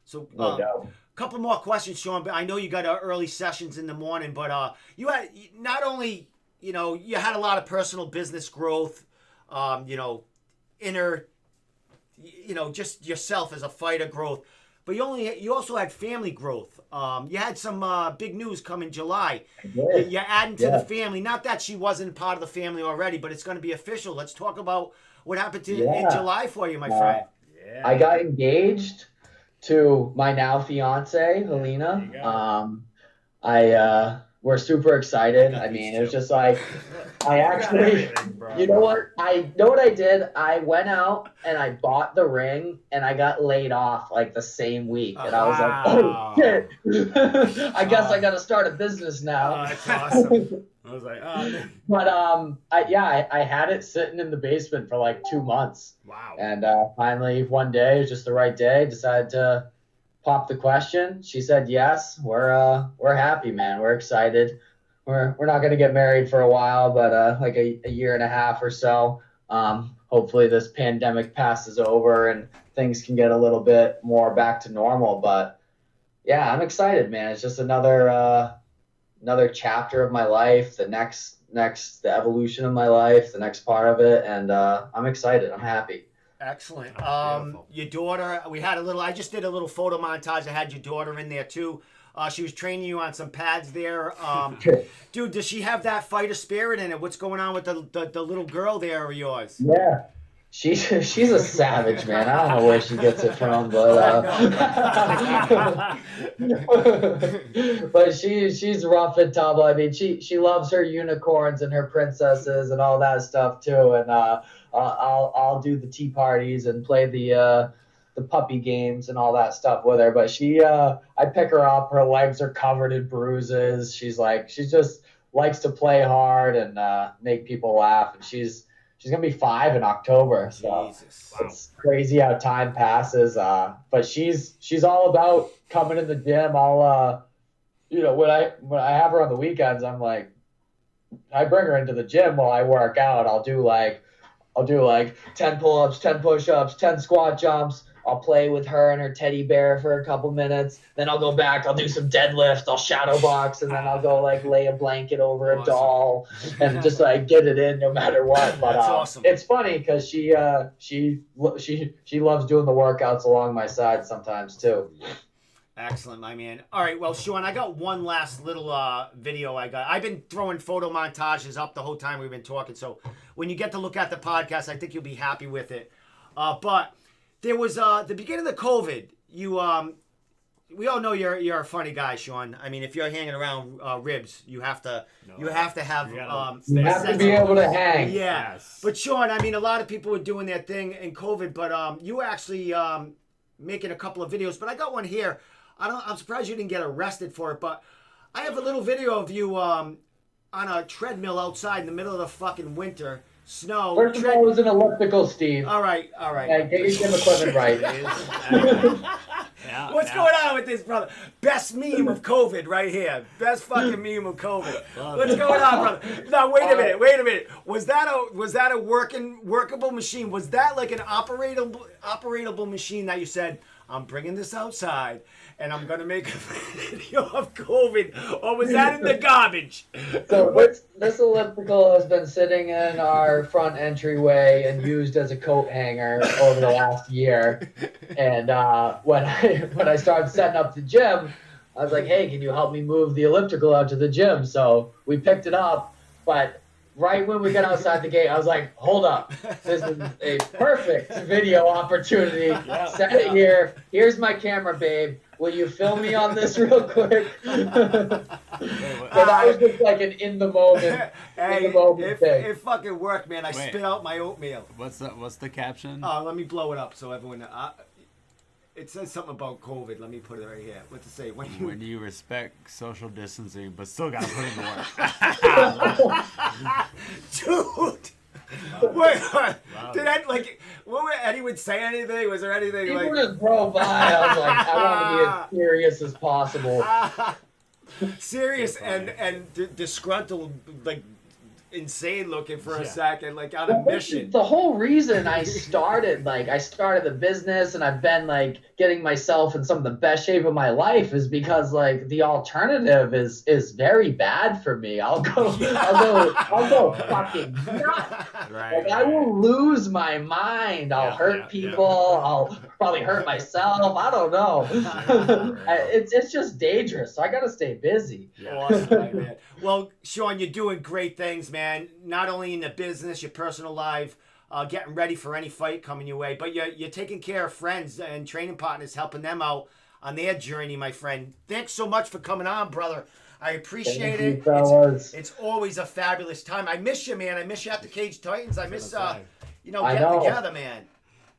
S1: So, couple more questions, Sean. But I know you got early sessions in the morning, but you had not only you had a lot of personal business growth, inner, just yourself as a fighter growth, but you also had family growth. You had some big news come in July. You're adding to the family. Not that she wasn't part of the family already, but it's going to be official. Let's talk about what happened in July for you, my friend.
S2: Yeah. I got engaged to my now fiance, Helena. we're super excited. I mean, it was just like, I actually, you know what I did? I went out and I bought the ring and I got laid off like the same week. And I was like, oh shit, I guess I got to start a business now.
S1: That's awesome. I was like, oh man.
S2: But I had it sitting in the basement for like 2 months.
S1: Wow.
S2: And finally one day, it was just the right day, decided to pop the question. She said yes. We're happy, man. We're excited. We're not gonna get married for a while, but like a year and a half or so. Hopefully this pandemic passes over and things can get a little bit more back to normal. But yeah, I'm excited, man. It's just another chapter of my life, the evolution of my life, the next part of it, and I'm excited. I'm happy.
S1: Excellent. Your daughter, I just did a little photo montage. I had your daughter in there too. She was training you on some pads there. Dude, does she have that fighter spirit in it? What's going on with the little girl there of yours?
S2: Yeah. She's a savage, man. I don't know where she gets it from, but but she's rough and tumble. I mean, she loves her unicorns and her princesses and all that stuff too. And I'll do the tea parties and play the puppy games and all that stuff with her. But I pick her up. Her legs are covered in bruises. She just likes to play hard and make people laugh. And she's gonna be 5 in October, so
S1: Jesus.
S2: It's crazy how time passes. But she's all about coming in the gym. I'll when I have her on the weekends, I'm like, I bring her into the gym while I work out. I'll do like 10 pull-ups, 10 push-ups, 10 squat jumps. I'll play with her and her teddy bear for a couple minutes. Then I'll go back. I'll do some deadlift. I'll shadow box, and then I'll go like lay a blanket over a doll and just like get it in no matter what. But
S1: That's awesome.
S2: It's funny because she loves doing the workouts along my side sometimes too.
S1: Excellent, my man. All right, well, Sean, I got one last little video I've been throwing photo montages up the whole time we've been talking, so when you get to look at the podcast, I think you'll be happy with it. But there was the beginning of the COVID. We all know you're a funny guy, Sean. I mean, if you're hanging around ribs, you have to have
S2: to be able to hang.
S1: Yeah. Yes. But Sean, I mean, a lot of people were doing their thing in COVID, but you were actually making a couple of videos. But I got one here. I'm surprised you didn't get arrested for it, but I have a little video of you on a treadmill outside in the middle of the fucking winter. Snow.
S2: First of all, it was an elliptical, Steve.
S1: All right.
S2: Yeah, get your gym equipment right.
S1: What's going on with this, brother? Best meme of COVID right here. Best fucking meme of COVID. What's going on, brother? Now, wait a minute. Was that a workable machine? Was that like an operatable machine that you said, I'm bringing this outside and I'm going to make a video of COVID? Or was that in the garbage?
S2: So this elliptical has been sitting in our front entryway and used as a coat hanger over the last year. And when I started setting up the gym, I was like, hey, can you help me move the elliptical out to the gym? So we picked it up, but right when we got outside the gate, I was like, hold up. This is a perfect video opportunity. Set it here. Here's my camera, babe. Will you film me on this real quick? But that was just like an in the moment thing.
S1: It fucking worked, man. I spit out my oatmeal.
S3: What's the caption?
S1: Let me blow it up so everyone... it says something about COVID. Let me put it right here. What's it say?
S3: When you respect social distancing, but still gotta put in the work.
S1: Dude! Wait, did Eddie would say anything? Was there anything
S2: People just drove by. I was like, I want to be as serious as possible.
S1: Serious and disgruntled, like insane looking for a second, like on a mission.
S2: The whole reason I started the business and I've been like getting myself in some of the best shape of my life is because like the alternative is very bad for me. I'll go fucking nuts. Right, I will lose my mind. I'll hurt people. I'll probably hurt myself. I don't know. It's just dangerous. So I gotta stay busy.
S1: Awesome, man. Well, Sean, you're doing great things, man. Not only in the business, your personal life, getting ready for any fight coming your way, but you're taking care of friends and training partners, helping them out on their journey, my friend. Thanks so much for coming on, brother. I appreciate
S2: Thank you,
S1: it.
S2: fellas.
S1: It's always a fabulous time. I miss you, man. I miss you at the Cage Titans. I miss,
S2: I
S1: getting
S2: know.
S1: together, man.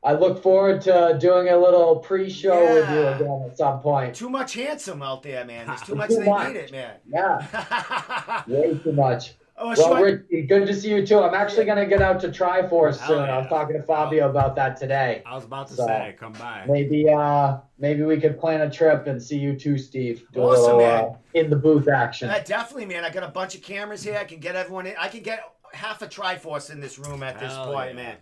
S2: I look forward to doing a little pre-show with you again at some point.
S1: Too much handsome out there, man. There's too much.
S2: Too
S1: They
S2: much.
S1: need it, man.
S2: Yeah. Way too much.
S1: Oh,
S2: well, Richie, good to see you too. I'm actually going to get out to Triforce soon.
S3: Yeah.
S2: I was talking to Fabio about that today.
S3: I was about to say, come by.
S2: Maybe we could plan a trip and see you too, Steve. Do
S1: awesome,
S2: a little in the booth action.
S1: Definitely, man. I got a bunch of cameras here. I can get everyone in. I can get half a Triforce in this room at this point, man.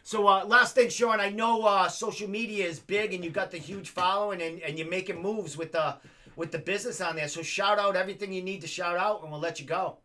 S1: So last thing, Sean, I know social media is big and you got the huge following and you're making moves with the business on there. So shout out everything you need to shout out and we'll let you go.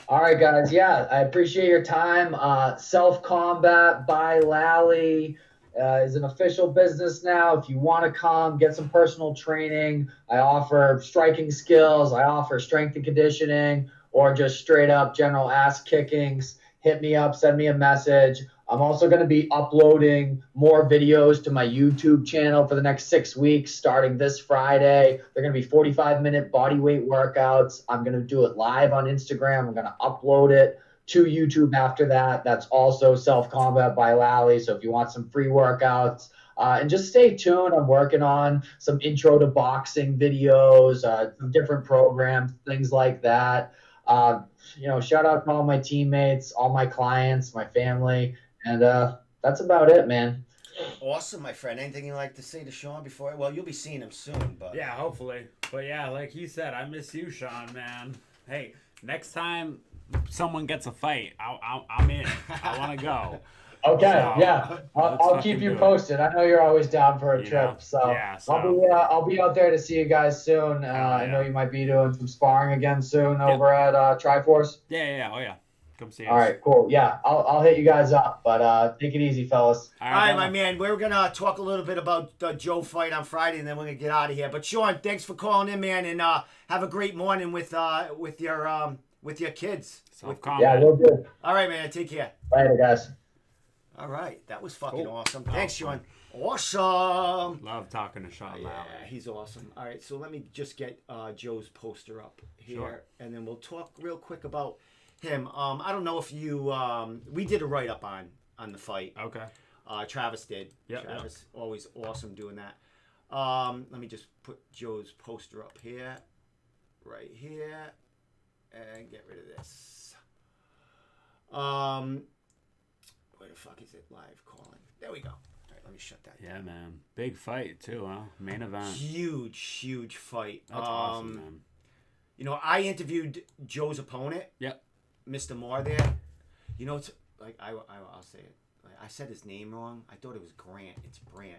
S2: All right, guys. Yeah, I appreciate your time. Self Combat by Lally is an official business now. If you want to come, get some personal training. I offer striking skills. I offer strength and conditioning or just straight up general ass kickings. Hit me up. Send me a message. I'm also going to be uploading more videos to my YouTube channel for the next 6 weeks, starting this Friday. They're going to be 45-minute body weight workouts. I'm going to do it live on Instagram. I'm going to upload it to YouTube after that. That's also Self Combat by Lally. So if you want some free workouts, and just stay tuned. I'm working on some intro to boxing videos, different programs, things like that. Shout out to all my teammates, all my clients, my family. And that's about it, man.
S1: Awesome, my friend. Anything you'd like to say to Sean before? Well, you'll be seeing him soon, but
S3: yeah, hopefully. But yeah, like he said, I miss you, Sean, man. Hey, next time someone gets a fight, I'm in. I want to go.
S2: Okay, yeah. I'll keep you posted. I know you're always down for a trip, so I'll be out there to see you guys soon. I know you might be doing some sparring again soon over at Triforce.
S3: Yeah. Come see us.
S2: All right, cool. Yeah, I'll hit you guys up, but take it easy, fellas.
S1: All right, my man. We're gonna talk a little bit about the Joe fight on Friday, and then we're gonna get out of here. But Sean, thanks for calling in, man, and have a great morning with your kids.
S2: Yeah, we'll do.
S1: All right, man. Take care.
S2: Later, guys.
S1: All right, that was fucking awesome. Thanks, Sean. Awesome.
S3: Love talking to Sean Lally.
S1: Yeah, he's awesome. All right, so let me just get Joe's poster up here, and then we'll talk real quick about him. I don't know if you we did a write-up on the fight.
S3: Okay.
S1: Travis did.
S3: Yeah.
S1: Travis, always awesome doing that. Let me just put Joe's poster up here, right here, and get rid of this. Where the fuck is it? Live calling. There we go. All right, let me shut that down.
S3: Yeah, man. Big fight too, huh? Main event.
S1: Huge fight.
S3: That's awesome, man.
S1: I interviewed Joe's opponent.
S3: Yep.
S1: Mr. Moore there. It's like I'll say it. I said his name wrong. I thought it was Grant. It's Brant.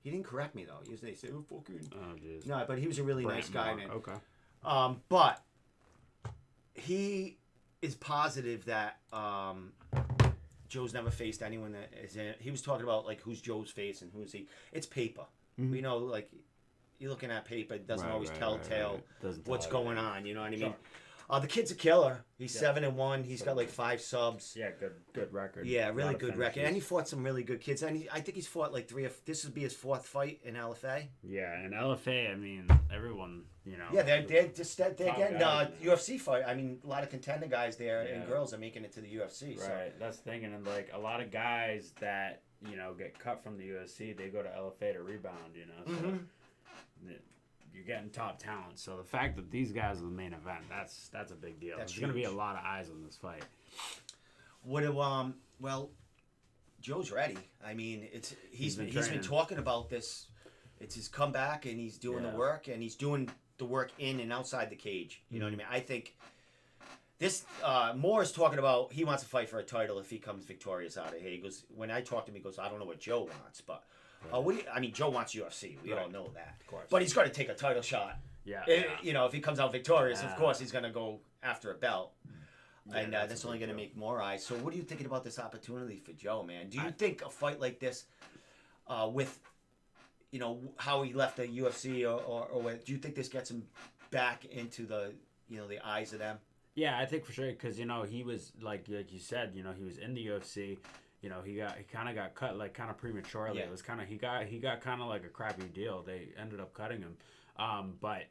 S1: He didn't correct me though. He said, "Oh, fucking." Oh, jeez. No, but he was a really nice guy, man.
S3: Okay.
S1: But he is positive that Joe's never faced anyone that is in it. He was talking about like who's Joe's face and who's he. It's paper. Mm-hmm. We know like you're looking at paper. It doesn't always tell what's going on. You know what I mean? The kid's a killer. He's 7-1. He's got like 5 subs.
S3: Yeah, good record.
S1: Yeah, really good record. And he fought some really good kids. And I think he's fought like 3 this would be his 4th fight in LFA.
S3: Yeah, in LFA, I mean, everyone,
S1: Yeah, they're getting UFC fight. I mean, a lot of contender guys there and girls are making it to the UFC.
S3: Right,
S1: so.
S3: That's the thing. And like a lot of guys that, get cut from the UFC, they go to LFA to rebound, So you're getting top talent. So the fact that these guys are the main event, that's a big deal. There's going to be a lot of eyes on this fight.
S1: Well, Joe's ready. I mean, he's been talking about this. It's his comeback, and he's doing the work, and he's doing the work in and outside the cage. You know what I mean? I think this Moore is talking about he wants to fight for a title if he comes victorious out of here. He goes, when I talk to him, he goes, I don't know what Joe wants, but. Joe wants UFC. We all know that. Of course. But he's got to take a title shot.
S3: Yeah.
S1: If he comes out victorious, of course he's going to go after a belt. And that's only going to make more eyes. So what are you thinking about this opportunity for Joe, man? Do you think a fight like this with, how he left the UFC or do you think this gets him back into the eyes of them?
S3: Yeah, I think for sure because, he was, like you said, he was in the UFC. He kind of got cut like kind of prematurely. Yeah. It was kind of he got kind of like a crappy deal. They ended up cutting him, but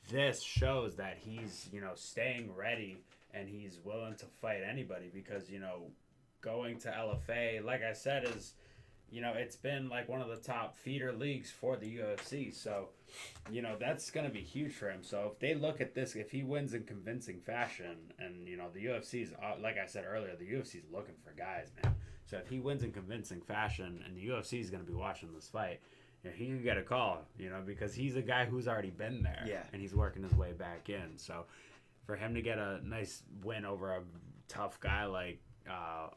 S3: this shows that he's, staying ready and he's willing to fight anybody because, going to LFA, like I said, is, it's been like one of the top feeder leagues for the UFC. So, that's going to be huge for him. So if they look at this, if he wins in convincing fashion and, the UFC's, like I said earlier, the UFC's looking for guys, man. So if he wins in convincing fashion and the UFC is going to be watching this fight, he can get a call, because he's a guy who's already been there.
S1: Yeah.
S3: And he's working his way back in. So for him to get a nice win over a tough guy like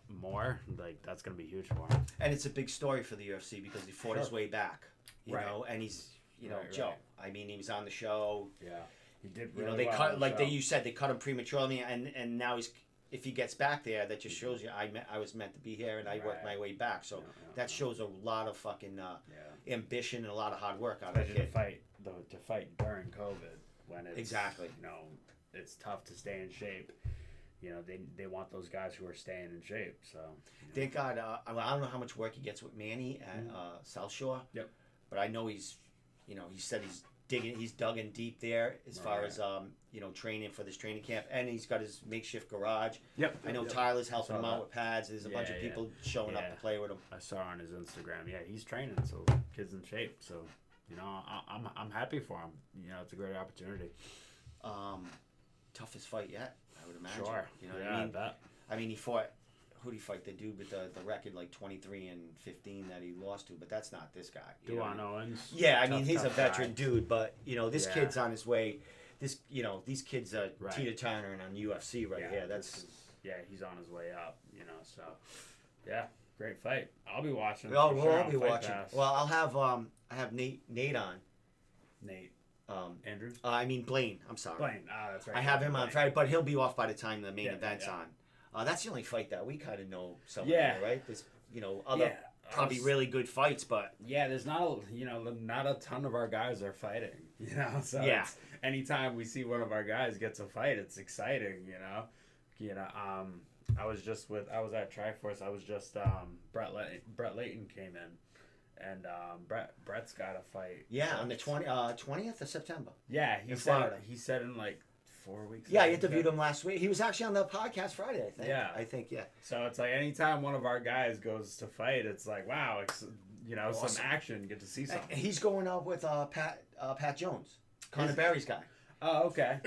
S3: Moore, like that's going to be huge for him.
S1: And it's a big story for the UFC because he fought his way back, you know, and he's, Joe. I mean, he was on the show.
S3: Yeah. He did really
S1: they
S3: well
S1: cut, like you said, they cut him prematurely, and now if he gets back there, that just shows you I was meant to be here and I worked my way back. So that shows a lot of fucking ambition and a lot of hard work out of the kid.
S3: To fight during COVID when it's
S1: exactly,
S3: it's tough to stay in shape. They want those guys who are staying in shape. So
S1: they got. I don't know how much work he gets with Manny at South Shore.
S3: Yep.
S1: But I know he's, he said he's dug in deep there as far as training for this training camp, and he's got his makeshift garage.
S3: Yep.
S1: I know Tyler's helping him out with pads. There's a bunch of people showing up to play with him.
S3: I saw on his Instagram. Yeah, he's training, so kid's in shape. So I'm happy for him. It's a great opportunity.
S1: Toughest fight yet, I would imagine.
S3: Sure.
S1: What I mean? I mean, he fought. Who did he fight? The dude with the record like 23-15 that he lost to, but that's not this guy.
S3: Duane Owens.
S1: Yeah, I mean he's a veteran dude, but this kid's on his way. These kids are teeter-tottering on UFC right here.
S3: He's on his way up. So great fight. I'll be watching.
S1: Oh, we'll all be watching. Pass. Well, I'll have I have Nate on.
S3: Nate. Andrews?
S1: I mean Blaine. I'm sorry.
S3: Blaine. That's right.
S1: I have him on Friday, but he'll be off by the time the main event's on. That's the only fight that we kind of know someone there, right? There's other probably really good fights, but
S3: there's not a ton of our guys are fighting, So it's, anytime we see one of our guys gets a fight, it's exciting, I was at Triforce. I was just Brett Layton came in, and Brett's got a fight.
S1: Yeah, on the 20th of September.
S3: Yeah, he said in like 4 weeks.
S1: Yeah, I interviewed him last week. He was actually on the podcast Friday, I think.
S3: Yeah.
S1: I think, yeah.
S3: So it's like anytime one of our guys goes to fight, it's like, wow, awesome. Some action, get to see something.
S1: He's going up with Pat Jones, Conor Barry's guy.
S3: Oh, okay.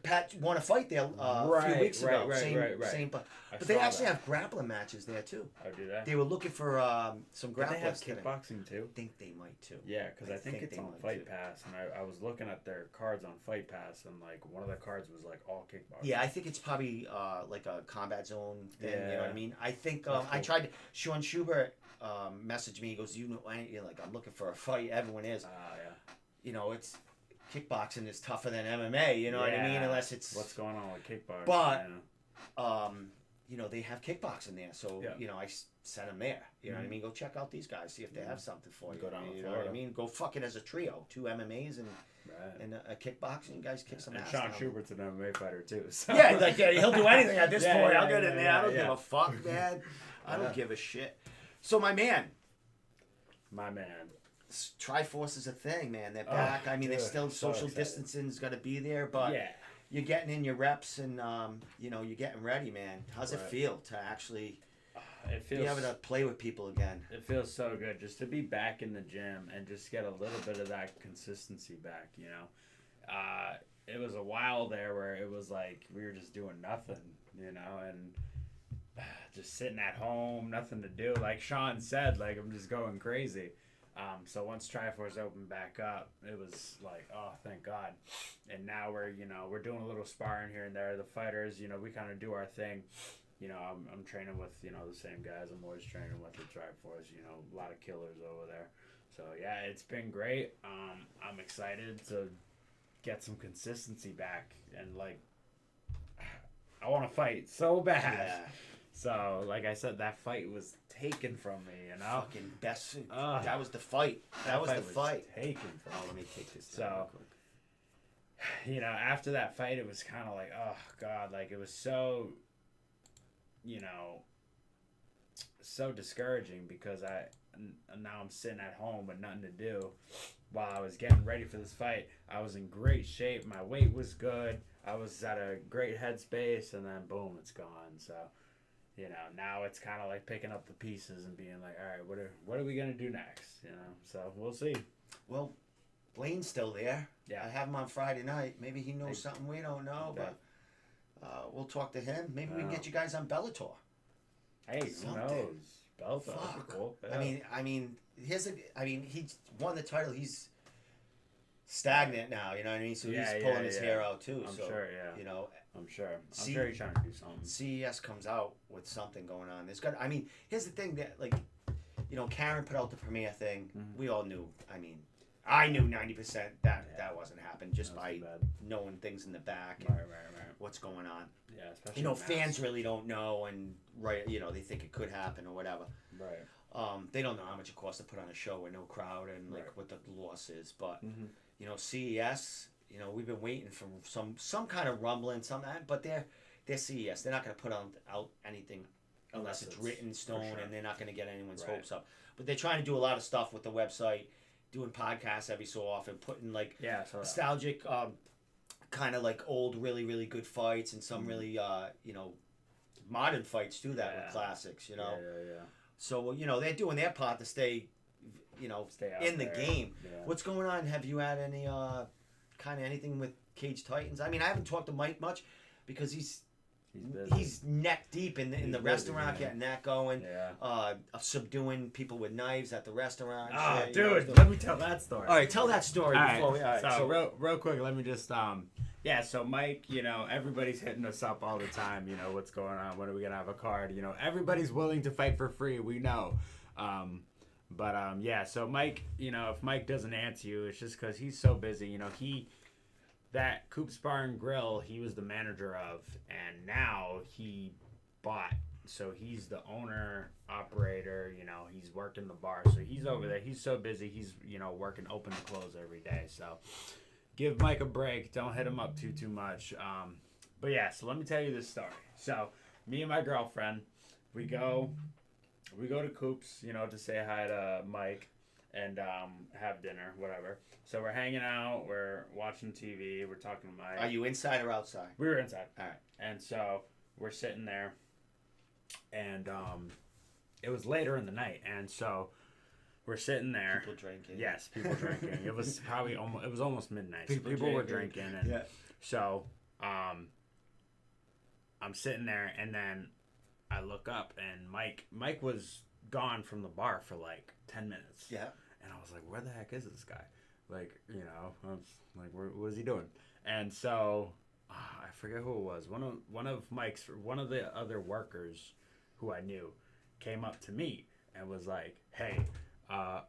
S1: Pat won a fight there a few weeks ago. Same, but they actually have grappling matches there too.
S3: Oh, do they?
S1: They were looking for some grapplers.
S3: They have kickboxing too?
S1: I think they might too.
S3: Yeah, because I think it's on Fight Pass, and I was looking at their cards on Fight Pass, and like one of the cards was like all kickboxing.
S1: Yeah, I think it's probably like a combat zone thing.
S3: Yeah.
S1: You know what I mean? I think
S3: Cool.
S1: I tried. Sean Schubert messaged me. He goes, you're like, I'm looking for a fight. Everyone is. It's. Kickboxing is tougher than MMA, you know what I mean? Unless it's
S3: what's going on with kickboxing.
S1: But they have kickboxing there, so I sent them there. You know what I mean? Go check out these guys, see if they have something for you.
S3: Go down
S1: you know what I mean? Go fucking as a trio, 2 MMAs and a kickboxing. You guys kick some ass.
S3: And Sean Schubert's an MMA fighter too. So.
S1: Yeah, he'll do anything at this point. I'll get in there. I don't give a fuck, man. I don't give a shit. So my man. Triforce is a thing, man. They're back. I mean, they're still social distancing's got to be there, but you're getting in your reps and you're getting ready, man. How's it feel to actually be able to play with people again?
S3: It feels so good just to be back in the gym and just get a little bit of that consistency back. It was a while there where it was like we were just doing nothing, and just sitting at home, nothing to do. Like Sean said, like I'm just going crazy. So once Triforce opened back up, it was like, oh, thank God. And now we're doing a little sparring here and there. The fighters, we kind of do our thing. I'm training with, the same guys I'm always training with at Triforce, a lot of killers over there. So yeah, it's been great. I'm excited to get some consistency back and like, I want to fight so bad.
S1: Yeah.
S3: So, like I said, that fight was taken from me,
S1: Fucking best. That was the fight. That was the fight.
S3: Taken from me.
S1: Let me take this.
S3: So, after that fight, it was kind of like, oh, God. Like, it was so, so discouraging because and now I'm sitting at home with nothing to do. While I was getting ready for this fight, I was in great shape. My weight was good. I was at a great headspace, and then boom, it's gone. So, you know, now it's kind of like picking up the pieces and being like, all right, what are we gonna do next? You know, so we'll see.
S1: Well, Blaine's still there.
S3: Yeah.
S1: I have him on Friday night. Maybe he knows something we don't know, but we'll talk to him. Maybe we can get you guys on Bellator.
S3: Hey, who knows? Bellator would be cool. Yeah.
S1: I mean, he won the title. He's stagnant now. You know what I mean? So he's pulling his hair out too.
S3: I'm
S1: so,
S3: sure. Yeah.
S1: You know.
S3: I'm sure he's trying to do something.
S1: CES comes out with something going on. Here's the thing that, like, you know, Karen put out the premiere thing. Mm-hmm. We all knew. I mean, I knew 90% that wasn't happening just by knowing things in the back and what's going on.
S3: Yeah, especially
S1: you know, fans really don't know, and you know, they think it could happen or whatever.
S3: Right.
S1: They don't know how much it costs to put on a show with no crowd and like what the loss is. But you know, CES. You know, we've been waiting for some kind of rumbling, but they're CES. They're not going to put out anything unless it's written in stone, and they're not going to get anyone's hopes up. But they're trying to do a lot of stuff with the website, doing podcasts every so often, putting like nostalgic, kind of like old, really, really good fights, and some really, you know, modern fights too that were classics. You know, So you know, they're doing their part to stay, you know, in the game. Yeah. What's going on? Have you had any kind of anything with Cage Titans? I mean, I haven't talked to Mike much because he's neck deep in the restaurant, getting that going. Yeah. Subduing people with knives at the restaurant.
S3: Oh, dude, let me tell that story.
S1: All right, tell that story before we. All right,
S3: so real quick, let me just so Mike, you know, everybody's hitting us up all the time. You know, what's going on? When are we gonna have a card? You know, everybody's willing to fight for free. We know. So Mike, you know, if Mike doesn't answer you, it's just because he's so busy. You know, that Coop's Bar and Grill, he was the manager of, and now he bought. So he's the owner, operator, you know, he's working the bar. So he's over there. He's so busy. He's, you know, working open to close every day. So give Mike a break. Don't hit him up too much. So let me tell you this story. So me and my girlfriend, we go to Coop's, you know, to say hi to Mike and have dinner, whatever. So we're hanging out, we're watching TV, we're talking to Mike.
S1: Are you inside or outside?
S3: We were inside.
S1: All right.
S3: And so we're sitting there, and it was later in the night, and so we're sitting there.
S1: People drinking.
S3: Yes, people drinking. It was probably almost midnight. People were drinking, and so I'm sitting there, and then I look up, and Mike was gone from the bar for like 10 minutes. Yeah. And I was like, where the heck is this guy? Like, you know, I was like, what is he doing? And so I forget who it was. One of the other workers who I knew came up to me and was like, hey,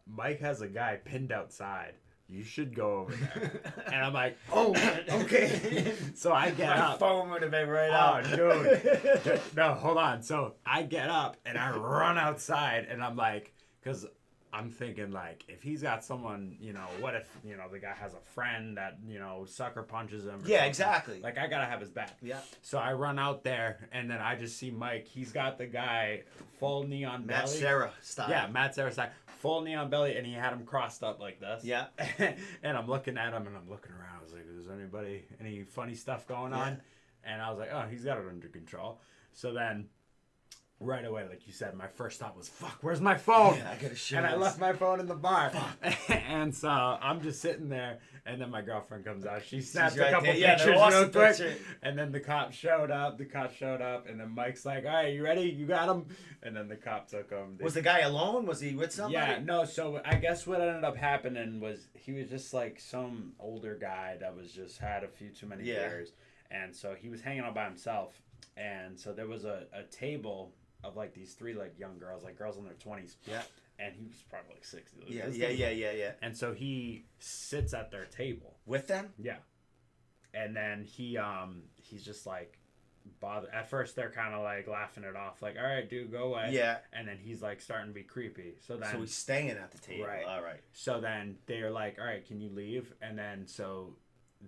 S3: Mike has a guy pinned outside. You should go over there. And I'm like, oh, okay. So I get up.
S1: My phone would have been right out.
S3: Dude. No, hold on. So I get up and I run outside, and I'm like, because I'm thinking, like, if he's got someone, you know, what if, you know, the guy has a friend that, you know, sucker punches him?
S1: Yeah, exactly.
S3: Like, I got to have his back.
S1: Yeah.
S3: So I run out there, and then I just see Mike. He's got the guy full neon belly.
S1: Matt Serra style.
S3: Yeah, Matt Serra style. Full neon belly, and he had him crossed up like this.
S1: Yeah.
S3: And I'm looking at him, and I'm looking around. I was like, is there any funny stuff going on? And I was like, oh, he's got it under control. So then right away, like you said, my first thought was, fuck, where's my phone?
S1: Yeah, I gotta show
S3: And I left my phone in the bar. And so I'm just sitting there, and then my girlfriend comes out. She snapped a couple pictures real quick. And then the cop showed up. And then Mike's like, all right, you ready? You got him? And then the cop took him.
S1: Was the guy alone? Was he with somebody?
S3: Yeah, no, so I guess what ended up happening was he was just like some older guy that was just had a few too many beers. And so he was hanging out by himself. And so there was a table of like these three like young girls, like girls in their 20s. Yeah. And he was probably like 60.
S1: Yeah.
S3: And so he sits at their table.
S1: With them?
S3: Yeah. And then he's just like bothered. At first they're kind of like laughing it off, like, all right, dude, go away. Yeah. And then he's like starting to be creepy. So
S1: he's staying at the table.
S3: Right.
S1: All right.
S3: So then they're like, all right, can you leave? And then so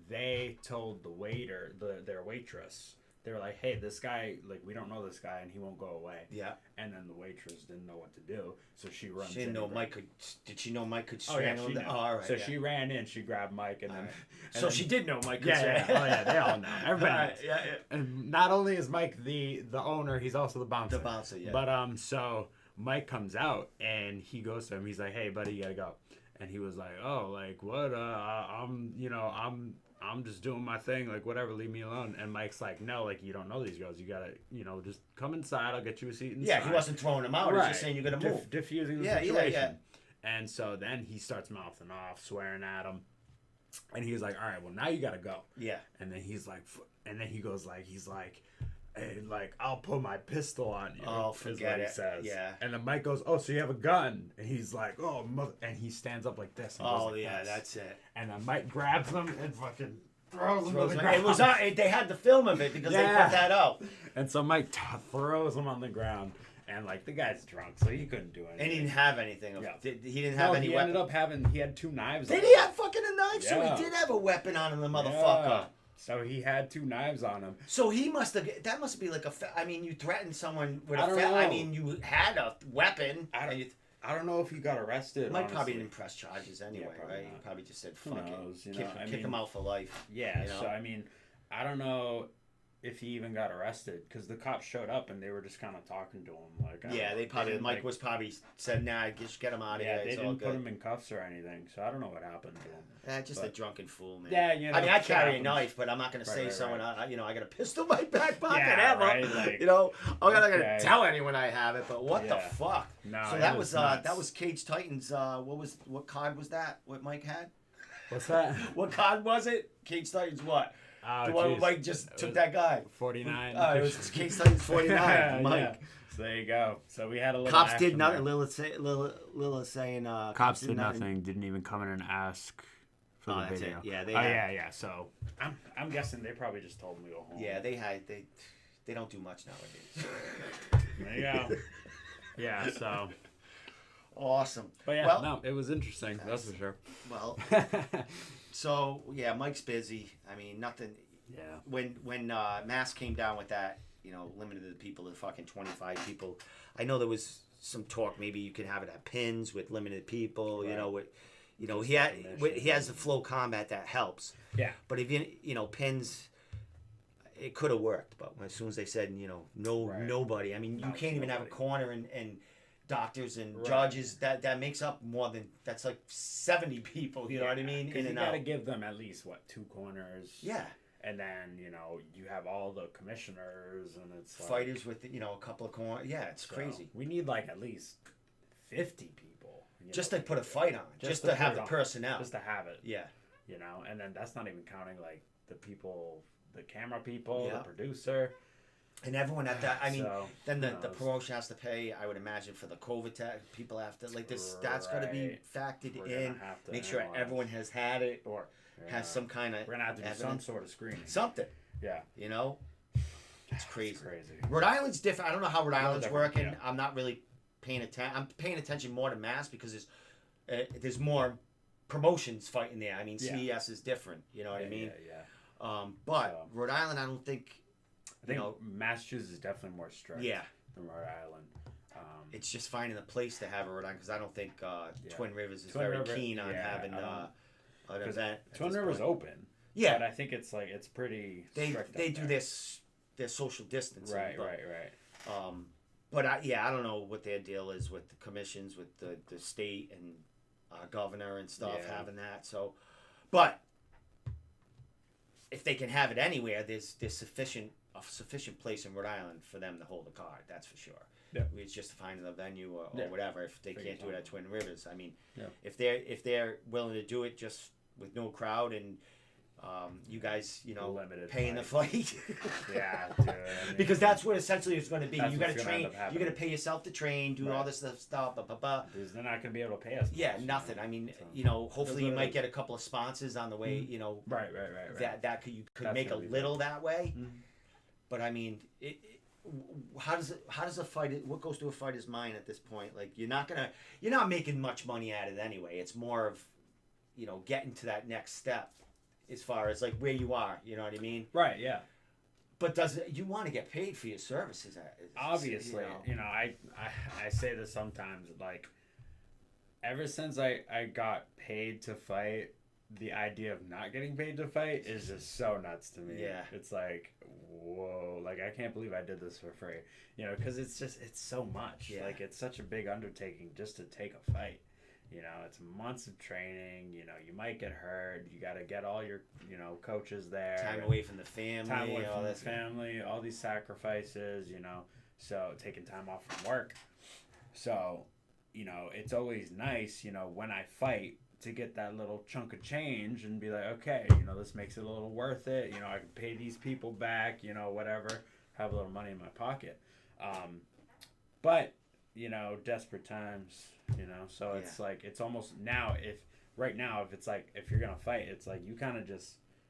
S3: they told the waiter, their waitress, they were like, hey, this guy, like, we don't know this guy, and he won't go away.
S1: Yeah.
S3: And then the waitress didn't know what to do, so she runs.
S1: She didn't know Mike could. Did she know Mike could
S3: Oh yeah,
S1: strangle
S3: she
S1: him?
S3: knew.
S1: Oh, all right.
S3: So
S1: yeah.
S3: she ran in, she grabbed Mike, and then.
S1: Right.
S3: And
S1: so
S3: then,
S1: she did know Mike could.
S3: Yeah. Oh yeah, they all know. Everybody knows.
S1: Yeah.
S3: And not only is Mike the owner, he's also the bouncer.
S1: The bouncer, yeah.
S3: But so Mike comes out and he goes to him. He's like, "Hey, buddy, you gotta go." And he was like, "Oh, like what? I'm just doing my thing. Like whatever, leave me alone." And Mike's like, "No, like you don't know these girls. You gotta, just come inside. I'll get you a seat inside."
S1: Yeah, he wasn't throwing him out. He was just saying you gotta move.
S3: Diffusing the situation. And so then he starts mouthing off, swearing at him. And he was like, "All right, well now you gotta go."
S1: Yeah.
S3: And then he's like, he's like, "Hey, like I'll pull my pistol on you."
S1: Oh, forget it.
S3: He says.
S1: Yeah.
S3: And then Mike goes, "Oh, so you have a gun?" And he's like, "Oh, mother," and he stands up like this. And goes like this.
S1: That's it.
S3: And then Mike grabs him and fucking throws him to the ground.
S1: It was they had the film of it because they put that out.
S3: And so Mike throws him on the ground. And like the guy's drunk, so he couldn't do anything.
S1: And he didn't have anything.
S3: Yeah.
S1: He didn't have any weapon.
S3: He had 2 knives.
S1: Did
S3: on
S1: he
S3: him.
S1: have fucking a knife?
S3: Yeah.
S1: So he did have a weapon on him, the motherfucker.
S3: Yeah. So he had 2 knives on him.
S1: So he must have. That must be like I mean, you threatened someone with
S3: I don't know.
S1: I mean, you had a weapon.
S3: I don't know if he got arrested.
S1: Mike probably didn't press charges anyway, right?
S3: Not.
S1: He probably just said,
S3: Who
S1: "Fuck
S3: knows,
S1: it, kick him out for life."
S3: Yeah.
S1: You know?
S3: So I mean, I don't know if he even got arrested because the cops showed up and they were just kind of talking to him like.
S1: They probably Mike was probably said, "Nah, just get him out of here."
S3: They
S1: it's
S3: didn't
S1: all
S3: put
S1: good.
S3: him in cuffs or anything, so I don't know what happened to him.
S1: Just a drunken fool, man.
S3: Yeah,
S1: I mean, I carry a
S3: happens.
S1: knife, but I'm not gonna say someone.
S3: Right.
S1: I got a pistol in my back pocket
S3: Yeah,
S1: ever.
S3: right, like,
S1: I'm not gonna tell anyone I have it. But what the
S3: Yeah.
S1: fuck?
S3: No,
S1: So
S3: it
S1: that
S3: was
S1: that was Cage Titans. What card was that? What Mike had?
S3: What's that?
S1: What card was it? Cage Titans what?
S3: Oh,
S1: The one where
S3: geez.
S1: Mike just took that guy.
S3: 49.
S1: It was Cage Titans 49. Mike.
S3: Yeah. So there you go. So we had a little.
S1: Cops
S3: action
S1: did nothing.
S3: there.
S1: Lila saying.
S3: Cops did nothing. Didn't even come in and ask for the
S1: that's
S3: video.
S1: it. Yeah,
S3: yeah. So I'm guessing they probably just told him to go home.
S1: Yeah, they don't do much nowadays.
S3: There you go. Yeah. So.
S1: Awesome.
S3: But yeah,
S1: well,
S3: no, it was interesting. That's for sure.
S1: Well. So yeah, Mike's busy. I mean, nothing.
S3: Yeah.
S1: When Mass came down with that, limited the people to fucking 25 people. I know there was some talk. Maybe you could have it at pins with limited people.
S3: Right.
S1: He has the flow combat that helps.
S3: Yeah.
S1: But if pins, it could have worked. But as soon as they said nobody. I mean, you can't even have a corner and doctors and judges that makes up more than that's like 70 people. You know what I mean?
S3: You gotta give them at least 2 corners.
S1: Yeah.
S3: And then you have all the commissioners and it's like,
S1: fighters with a couple of corners. Yeah, it's crazy.
S3: We need like at least 50 people
S1: just to put a fight on. Just to have the personnel.
S3: Just to have it.
S1: Yeah.
S3: And then that's not even counting like the people, the camera people,
S1: Yeah.
S3: the producer.
S1: And everyone at that, I mean,
S3: So,
S1: then the promotion has to pay, I would imagine, for the COVID test. People have to, like this, that's got to be factored in. Make sure everyone has had it or has some kind of
S3: We're going to have to do some sort of screening.
S1: Something.
S3: Yeah.
S1: It's crazy.
S3: It's crazy.
S1: Rhode Island's different. I don't know how Rhode Island's working.
S3: Yeah.
S1: I'm not really paying attention. I'm paying attention more to Mass because there's more promotions fighting there. I mean, CES is different. You know what I mean?
S3: Yeah.
S1: But Rhode Island, I don't think...
S3: I think Massachusetts is definitely more strict than Rhode Island.
S1: It's just finding a place to have a Rhode Island because I don't think Twin Rivers is
S3: Twin
S1: very
S3: River,
S1: keen on having an event.
S3: Twin River's open.
S1: Yeah.
S3: But I think it's pretty strict.
S1: They do their social distancing.
S3: Right.
S1: But I don't know what their deal is with the commissions, with the state and governor and stuff having that. So, but if they can have it anywhere, there's a sufficient place in Rhode Island for them to hold a card. That's for sure.
S3: Yeah.
S1: It's just finding a venue or whatever. If they can't do it at Twin Rivers, I mean, if they're willing to do it just with no crowd and you guys,
S3: limited
S1: paying the fight.
S3: Yeah, dude,
S1: because that's what essentially it's going to be. You got to train. You got to
S3: to
S1: pay yourself to train, do all this stuff. Blah, blah, blah.
S3: Because they're not going to be able to pay us.
S1: Yeah, nothing. I mean, hopefully you might get a couple of sponsors on the way.
S3: Right.
S1: That you could make a little that way.
S3: Mm-hmm.
S1: But I mean, how does a fight? What goes through a fighter's mind at this point? Like you're not making much money at it anyway. It's more of, getting to that next step, as far as like where you are. You know what I mean?
S3: Right. Yeah.
S1: But you want to get paid for your services?
S3: Obviously, I say this sometimes. Like, ever since I got paid to fight, the idea of not getting paid to fight is just so nuts to me.
S1: Yeah.
S3: It's like, whoa, like I can't believe I did this for free. Because it's so much.
S1: Yeah.
S3: Like, it's such a big undertaking just to take a fight. It's months of training. You might get hurt. You got to get all your, coaches there.
S1: Time away from the family.
S3: Time away from the family. All these sacrifices, So taking time off from work. So, it's always nice, when I fight to get that little chunk of change and be like, okay, this makes it a little worth it. I can pay these people back, whatever. Have a little money in my pocket. But, desperate times. So it's like, it's almost now if it's like, if you're going to fight, it's like you kind of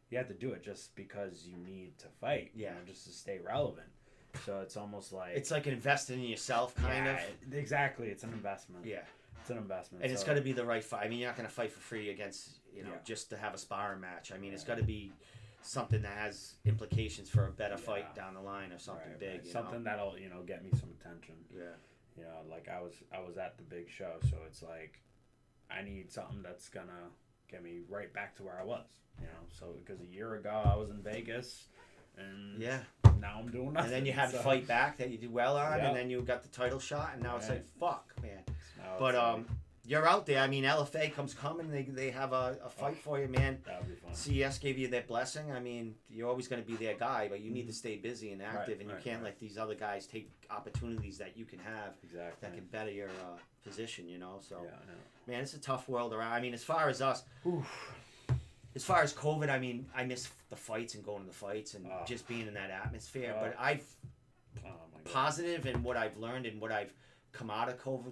S3: you have to do it just because you need to fight, just to stay relevant. So it's almost like...
S1: It's like investing in yourself, kind of.
S3: Exactly. It's an investment.
S1: Yeah.
S3: It's an investment.
S1: And it's got to be the right fight. I mean, you're not going to fight for free against, just to have a sparring match. I mean, it's got to be something that has implications for a better fight down the line or something big.
S3: Something that'll, get me some attention.
S1: Yeah.
S3: Like I was at the big show, so it's like I need something that's going to get me right back to where I was, So because a year ago I was in Vegas and now I'm doing nothing.
S1: And then you had to fight back that you did well on, and then you got the title shot, and now it's like, fuck, man. But you're out there. I mean, LFA coming. They have a fight for you, man.
S3: That would be fun.
S1: CES gave you their blessing. I mean, you're always going to be their guy, but you need to stay busy and active, and you can't let these other guys take opportunities that you can have that can better your position, So, man, it's a tough world around. I mean, as far as us... As far as COVID, I mean, I miss the fights and going to the fights and just being in that atmosphere. But positive, and what I've learned and what I've come out of COVID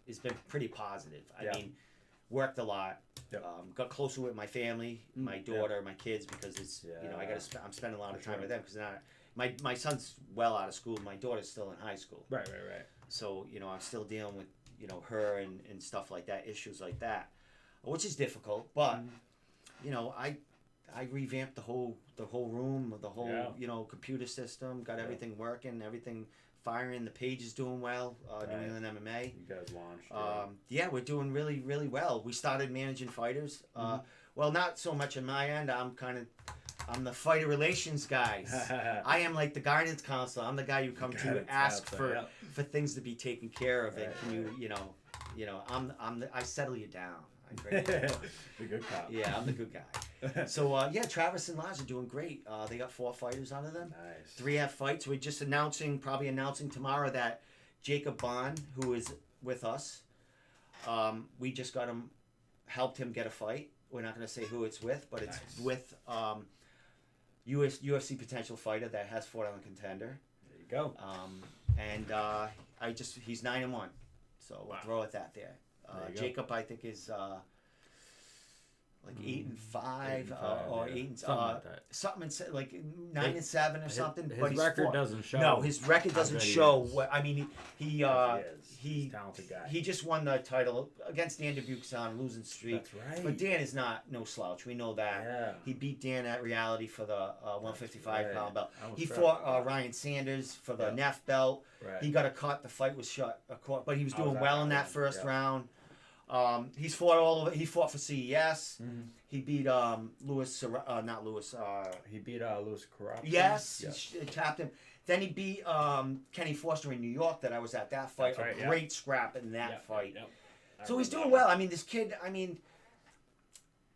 S1: has been pretty positive. I mean, worked a lot, got closer with my family, my daughter, my kids, because it's I'm spending a lot of time with them because now my son's well out of school, my daughter's still in high school.
S3: Right.
S1: So I'm still dealing with her and stuff like that, issues like that, which is difficult, but. I revamped the whole room, the whole computer system, got everything working, everything firing. The page is doing well. New England MMA.
S3: You guys launched.
S1: We're doing really, really well. We started managing fighters. Well, not so much on my end. I'm the fighter relations guy. I am like the guidance counselor. I'm the guy you come to ask for things to be taken care of. And can you, I settle you down.
S3: The good cop.
S1: Yeah, I'm the good guy. So, Travis and Laz are doing great. They got 4 fighters out of them.
S3: Nice.
S1: 3 have fights. We're just probably announcing tomorrow that Jacob Bond, who is with us, we just helped him get a fight. We're not going to say who it's with, but it's with UFC potential fighter that has fought on a Contender.
S3: There you go.
S1: He's 9-1. So we'll throw it that there. Jacob, I think, is like 8-5 or 8 something like 9-7 or something.
S3: His record doesn't show.
S1: No, his record doesn't show. I mean,
S3: he's a talented guy.
S1: He just won the title against Dan Dubuque's on losing streak.
S3: That's right.
S1: But Dan is no slouch. We know that.
S3: Yeah.
S1: He beat Dan at Reality for the 155-pound belt. He fought Ryan Sanders for the NEF belt.
S3: Right.
S1: He got a cut. The fight was shot, but he was doing well in that first round. He's fought all over. He fought for CES. Mm-hmm. He beat Lewis. Not Lewis.
S3: He beat Lewis Carrasco.
S1: Yes, he tapped him. Then he beat Kenny Foster in New York. That I was at that fight.
S3: Right,
S1: a great scrap in that fight.
S3: Yep.
S1: So he's doing well. I mean, this kid. I mean,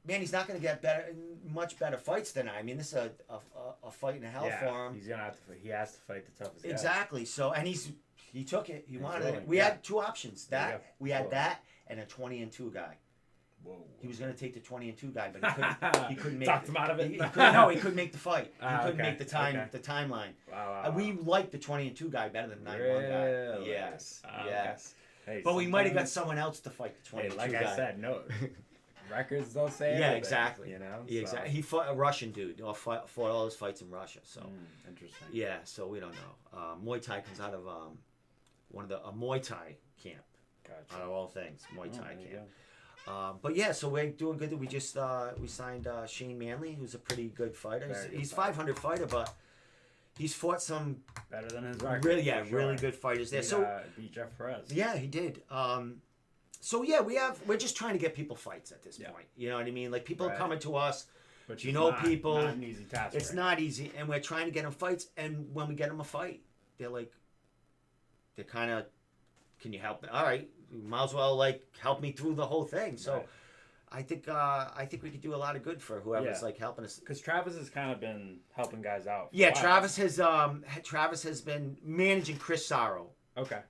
S1: man, he's not going to get much better fights than I. I mean, this is a fight in hell for him.
S3: He's gonna have to. He has to fight the toughest guy.
S1: Exactly. So, and he took it. He wanted it. We had 2 options. We had that and a 20-2 guy.
S3: Whoa.
S1: He was going to take the 20-2 guy, but he couldn't make
S3: Talked him out of it.
S1: He couldn't make the fight. He couldn't make the timeline.
S3: Wow.
S1: We liked the 20-2 guy better than the 9-1 guy. Yes. Yes.
S3: Okay. Hey,
S1: but we might have got someone else to fight the 20-2
S3: like
S1: guy.
S3: I said, no. Records don't say anything.
S1: Yeah, exactly.
S3: So.
S1: Exactly. He fought a Russian dude. Fought all his fights in Russia. So
S3: interesting.
S1: Yeah, so we don't know. Muay Thai comes out of a Muay Thai camp.
S3: Gotcha.
S1: Out of all things, Muay Thai camp. But yeah, so we're doing good. We just we signed Shane Manley, who's a pretty good fighter. He's 500 fighter, but He's fought some
S3: better than his record.
S1: Really good fighters there.
S3: Beat Jeff Perez.
S1: Yeah, he did. So we're just trying to get people fights at this point. You know what I mean? Like people are coming to us. But people.
S3: Not an easy task.
S1: It's not easy, and we're trying to get them fights. And when we get them a fight, they're kind of, can you help me? All right, you might as well help me through the whole thing. So. Right. I think we could do a lot of good for whoever's helping us.
S3: Because Travis has kind of been helping guys out.
S1: Yeah, Travis has been managing Chris Sorrow.
S3: Okay.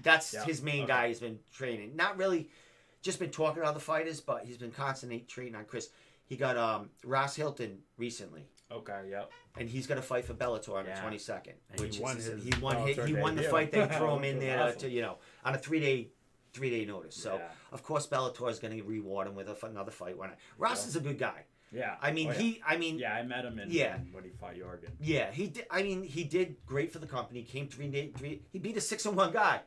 S1: That's his main guy. He's been training. Not really, just been talking to other fighters, but he's been constantly training on Chris. He got Ross Hilton recently.
S3: Okay. Yep.
S1: And he's going to fight for Bellator on the 22nd.
S3: And
S1: which
S3: he
S1: won the fight. They threw him in there to on a 3-day notice. So of course Bellator is going to reward him with another fight. Ross is a good guy.
S3: Yeah.
S1: I mean I
S3: met him when he fought Jorgen.
S1: Yeah, he did. I mean he did great for the company. Came 3-3. He beat a 6-1 guy.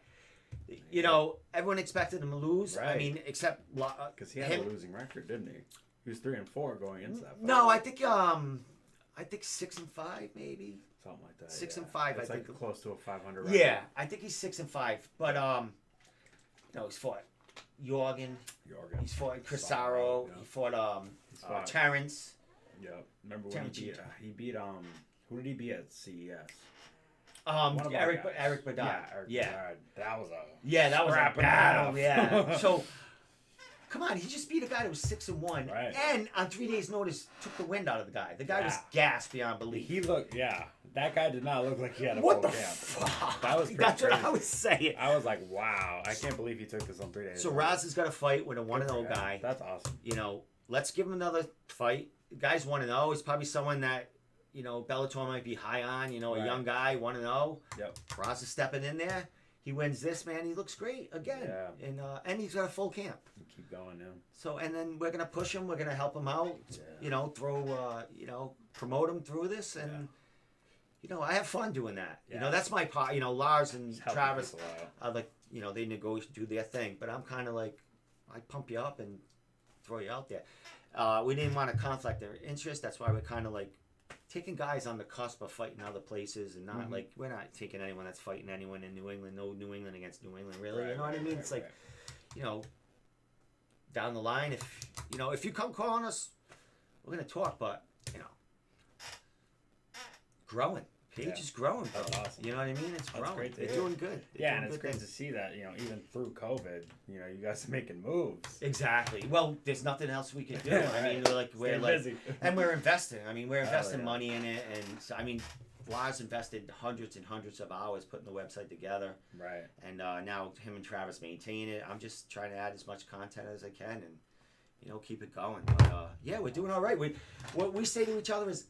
S1: You know, everyone expected him to lose.
S3: Right.
S1: I mean, except
S3: because he had a losing record, didn't he? He was 3-4 going into that fight.
S1: No, I think 6-5 maybe.
S3: Something like that.
S1: 6-5.
S3: It's
S1: I think
S3: close to a 500 record.
S1: Yeah, I think he's 6-5. But he's fought Jorgen. He's fought Chris Sorrow. He fought Terrence.
S3: Yeah. Remember when he beat who did he beat at CES?
S1: Eric Bedard.
S3: Yeah. That was
S1: a battle. Yeah. So come on, he just beat a guy that was 6-1, and on 3 days' notice took the wind out of the guy. The guy was gassed beyond belief.
S3: He looked, that guy did not look like he had a
S1: full
S3: camp.
S1: Fuck?
S3: That was
S1: That's
S3: crazy.
S1: what I was saying.
S3: I was like, wow, I can't believe he took this on 3 days.
S1: So Raz has got a fight with a 1-0 guy.
S3: That's awesome.
S1: You know, let's give him another fight. The guy's 1-0. He's probably someone that Bellator might be high on. A young guy, 1-0.
S3: Yep.
S1: Raz is stepping in there. He wins this, man. He looks great again. Yeah. And he's got a full camp.
S3: Keep going now.
S1: So, and then we're gonna push him. We're gonna help him out. Yeah. Promote him through this, and I have fun doing that. Yeah. That's my part. Lars and Travis, they negotiate, do their thing. But I'm kind of like, I pump you up and throw you out there. We didn't want to conflict their interest. That's why we're kind of like taking guys on the cusp of fighting other places, and not we're not taking anyone that's fighting anyone in New England. No New England against New England, really. Right, you know what I mean? It's like, down the line, if you come calling us, we're gonna talk. But growing. Page is growing, bro. That's awesome. You know what I mean? It's growing. They're doing good.
S3: And it's great to see that, even through COVID, you guys are making moves.
S1: Exactly. Well, there's nothing else we can do. I mean, we're busy. And we're investing. I mean, we're investing money in it, and so, I mean, Lars invested hundreds and hundreds of hours putting the website together. Right. And now him and Travis maintain it. I'm just trying to add as much content as I can, and keep it going. But we're doing all right. What we say to each other is,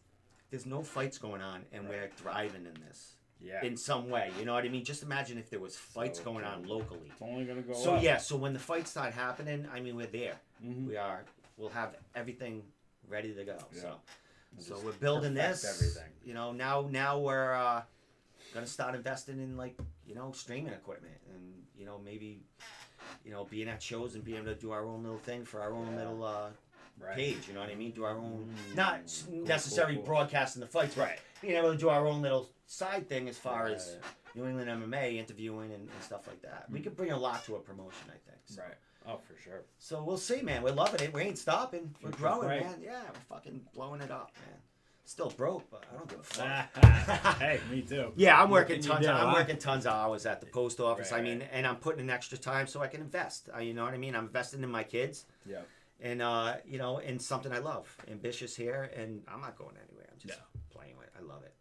S1: there's no fights going on, and we're thriving in this. Yeah. In some way, you know what I mean? Just imagine if there was fights going on locally.
S3: It's only gonna go
S1: up. So when the fights start happening, I mean, we're there. Mm-hmm. We'll have everything ready to go. Yeah. So we're building this.
S3: Everything.
S1: Now we're gonna start investing in streaming equipment, and maybe being at shows and being able to do our own little thing for our own little. Page, you know what I mean? Do our own, not necessarily broadcasting the fights, but being able to do our own little side thing as far as New England MMA, interviewing and stuff like that. We could bring a lot to a promotion, I think. So.
S3: Right. Oh, for sure.
S1: So we'll see, man. We're loving it. We ain't stopping. We're growing, man. Yeah, we're fucking blowing it up, man. Still broke, but I don't give a fuck.
S3: Hey, me too.
S1: Yeah, I'm working tons of hours at the post office. Right, I mean, and I'm putting in extra time so I can invest. You know what I mean? I'm investing in my kids. Yeah. And in something I love, ambitious here, and I'm not going anywhere. I'm just playing with it. I love it.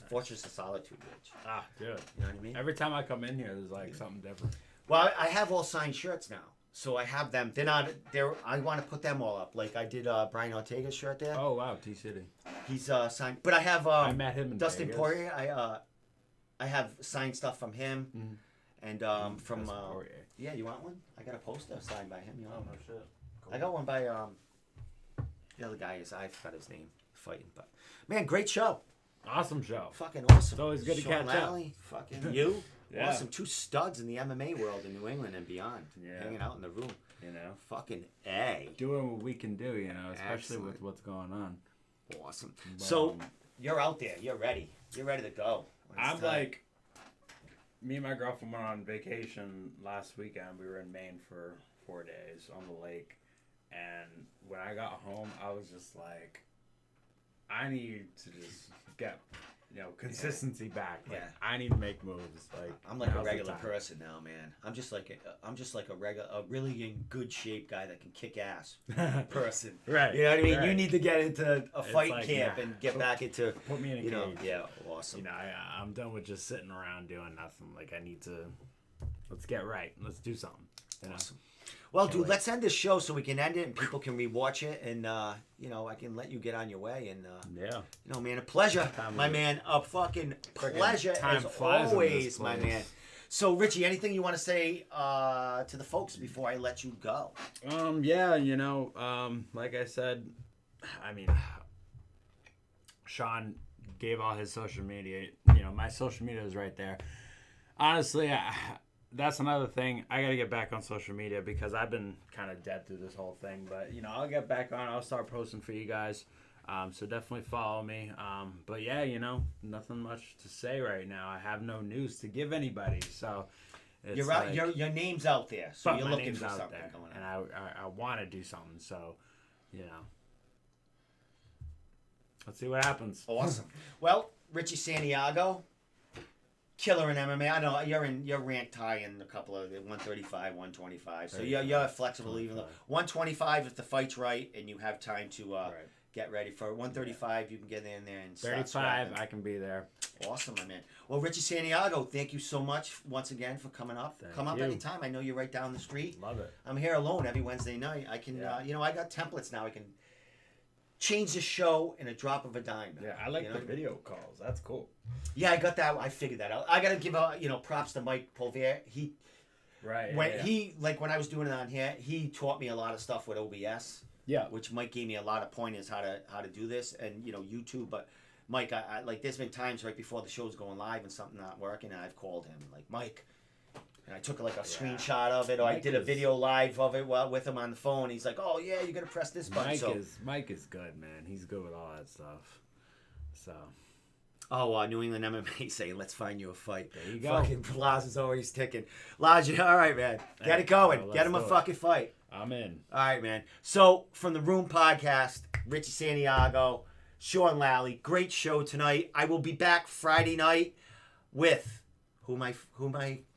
S1: Fortress of Solitude, Rich.
S3: Ah, good.
S1: You know what I mean?
S3: Every time I come in here, there's something different.
S1: Well, I have all signed shirts now, so I have them. They're not there. I want to put them all up. Like I did Brian Ortega's shirt there.
S3: Oh wow, T City.
S1: He's signed, but I have.
S3: I met him in
S1: Dustin
S3: Vegas.
S1: Poirier. I have signed stuff from him, and from. Yeah, you want one? I got a poster signed by him. You want?
S3: Oh no shit. Cool.
S1: I got one by the other guy I forgot his name, fighting, but man, great show.
S3: Awesome show.
S1: Fucking awesome.
S3: It's always good to catch
S1: Lally,
S3: up.
S1: Fucking you. Yeah. Awesome. Two studs in the MMA world in New England and beyond. Yeah. Hanging out in the room. Fucking A.
S3: Doing what we can do, especially with what's going on.
S1: Awesome. So you're out there. You're ready. You're ready to go.
S3: I'm like, me and my girlfriend went on vacation last weekend. We were in Maine for 4 days on the lake. And when I got home, I was just like, I need to just get, consistency back. Like, I need to make moves. Like,
S1: I'm like a regular person now, man. I'm just like a really in good shape guy that can kick ass person.
S3: Right.
S1: You know what I mean?
S3: Right.
S1: You need to get into a fight camp and get back into.
S3: Put me in a cage.
S1: Yeah, awesome.
S3: I'm done with just sitting around doing nothing. Like, I need to. Let's get right. Let's do something.
S1: Awesome. Well, dude, let's end this show so we can end it and people can rewatch it, and I can let you get on your way. And man, a pleasure, my man, a fucking pleasure as always, my man. So, Richie, anything you want to say to the folks before I let you go?
S3: Like I said, Sean gave all his social media. My social media is right there. Honestly, that's another thing. I got to get back on social media because I've been kind of dead through this whole thing. But, I'll get back on. I'll start posting for you guys. So definitely follow me. But, yeah, nothing much to say right now. I have no news to give anybody. So it's
S1: you're out. Your name's out there. So you're looking for something
S3: there,
S1: going on.
S3: And I want to do something. So, let's see what happens.
S1: Awesome. Well, Richie Santiago. Killer in MMA. I know you're ranked high in a couple of 135, 125. So you're flexible even though 125 if the fight's right and you have time to get ready for 135. You can get in there and
S3: 35. I can be there.
S1: Awesome, my man. Well, Richie Santiago, thank you so much once again for coming up. Come up anytime. I know you're right down the street.
S3: Love it.
S1: I'm here alone every Wednesday night. I can I got templates now. I can change the show in a drop of a dime.
S3: Yeah, I like the video calls. That's cool.
S1: Yeah, I got that. I figured that out. I got to give props to Mike Polvier. When I was doing it on here, he taught me a lot of stuff with OBS.
S3: Yeah.
S1: Which Mike gave me a lot of pointers how to do this and YouTube. But Mike, I like there's been times right before the show's going live and something not working, and I've called him like Mike. And I took like a screenshot of it, or I did a video live of it with him on the phone. He's like, "Oh yeah, you're gonna press this button."
S3: Mike is good, man. He's good with all that stuff. So.
S1: Oh, New England MMA say, let's find you a fight.
S3: There you go.
S1: Fucking Laz is always ticking. Laz, all right, man. Get it going. Get him a fucking fight.
S3: I'm in.
S1: All right, man. So, from the Room Podcast, Richie Santiago, Sean Lally, great show tonight. I will be back Friday night with who am I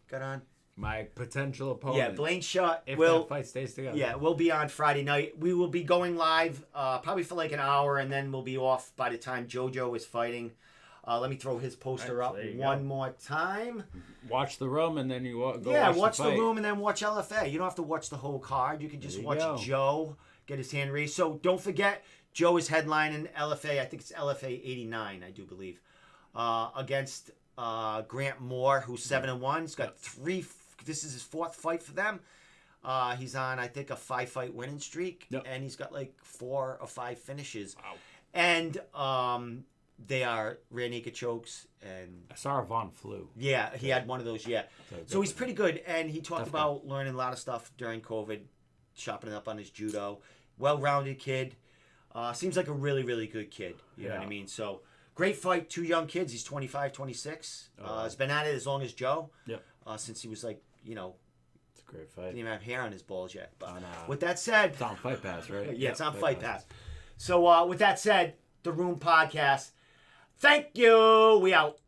S1: got on?
S3: My potential opponent.
S1: Yeah, Blaine Shutt.
S3: If that fight stays together.
S1: Yeah, we'll be on Friday night. We will be going live probably for like an hour, and then we'll be off by the time JoJo is fighting. Let me throw his poster up one more time.
S3: Watch the room, and then you go
S1: watch the room, and then watch LFA. You don't have to watch the whole card. You can just watch Joe get his hand raised. So don't forget, Joe is headlining LFA. I think it's LFA 89, I do believe, against Grant Moore, who's 7-1. He's got 3. This is his 4th fight for them. He's on, I think, a 5-fight winning streak, and he's got like 4 or 5 finishes.
S3: Wow.
S1: And they are rear naked chokes, and
S3: I saw Von Flew.
S1: Yeah, he had one of those. Yeah, so he's pretty good, and he talked about learning a lot of stuff during COVID, sharpening up on his judo. Well-rounded kid. Seems like a really, really good kid. You know what I mean? So great fight. 2 young kids. He's 25, 26. Has been at it as long as Joe.
S3: Yep.
S1: Since he was like,
S3: it's a great fight.
S1: Didn't even have hair on his balls yet. But with that said,
S3: it's on Fight Pass, right?
S1: Yeah, it's on Fight Pass. So with that said, the Room Podcast. Thank you. We out.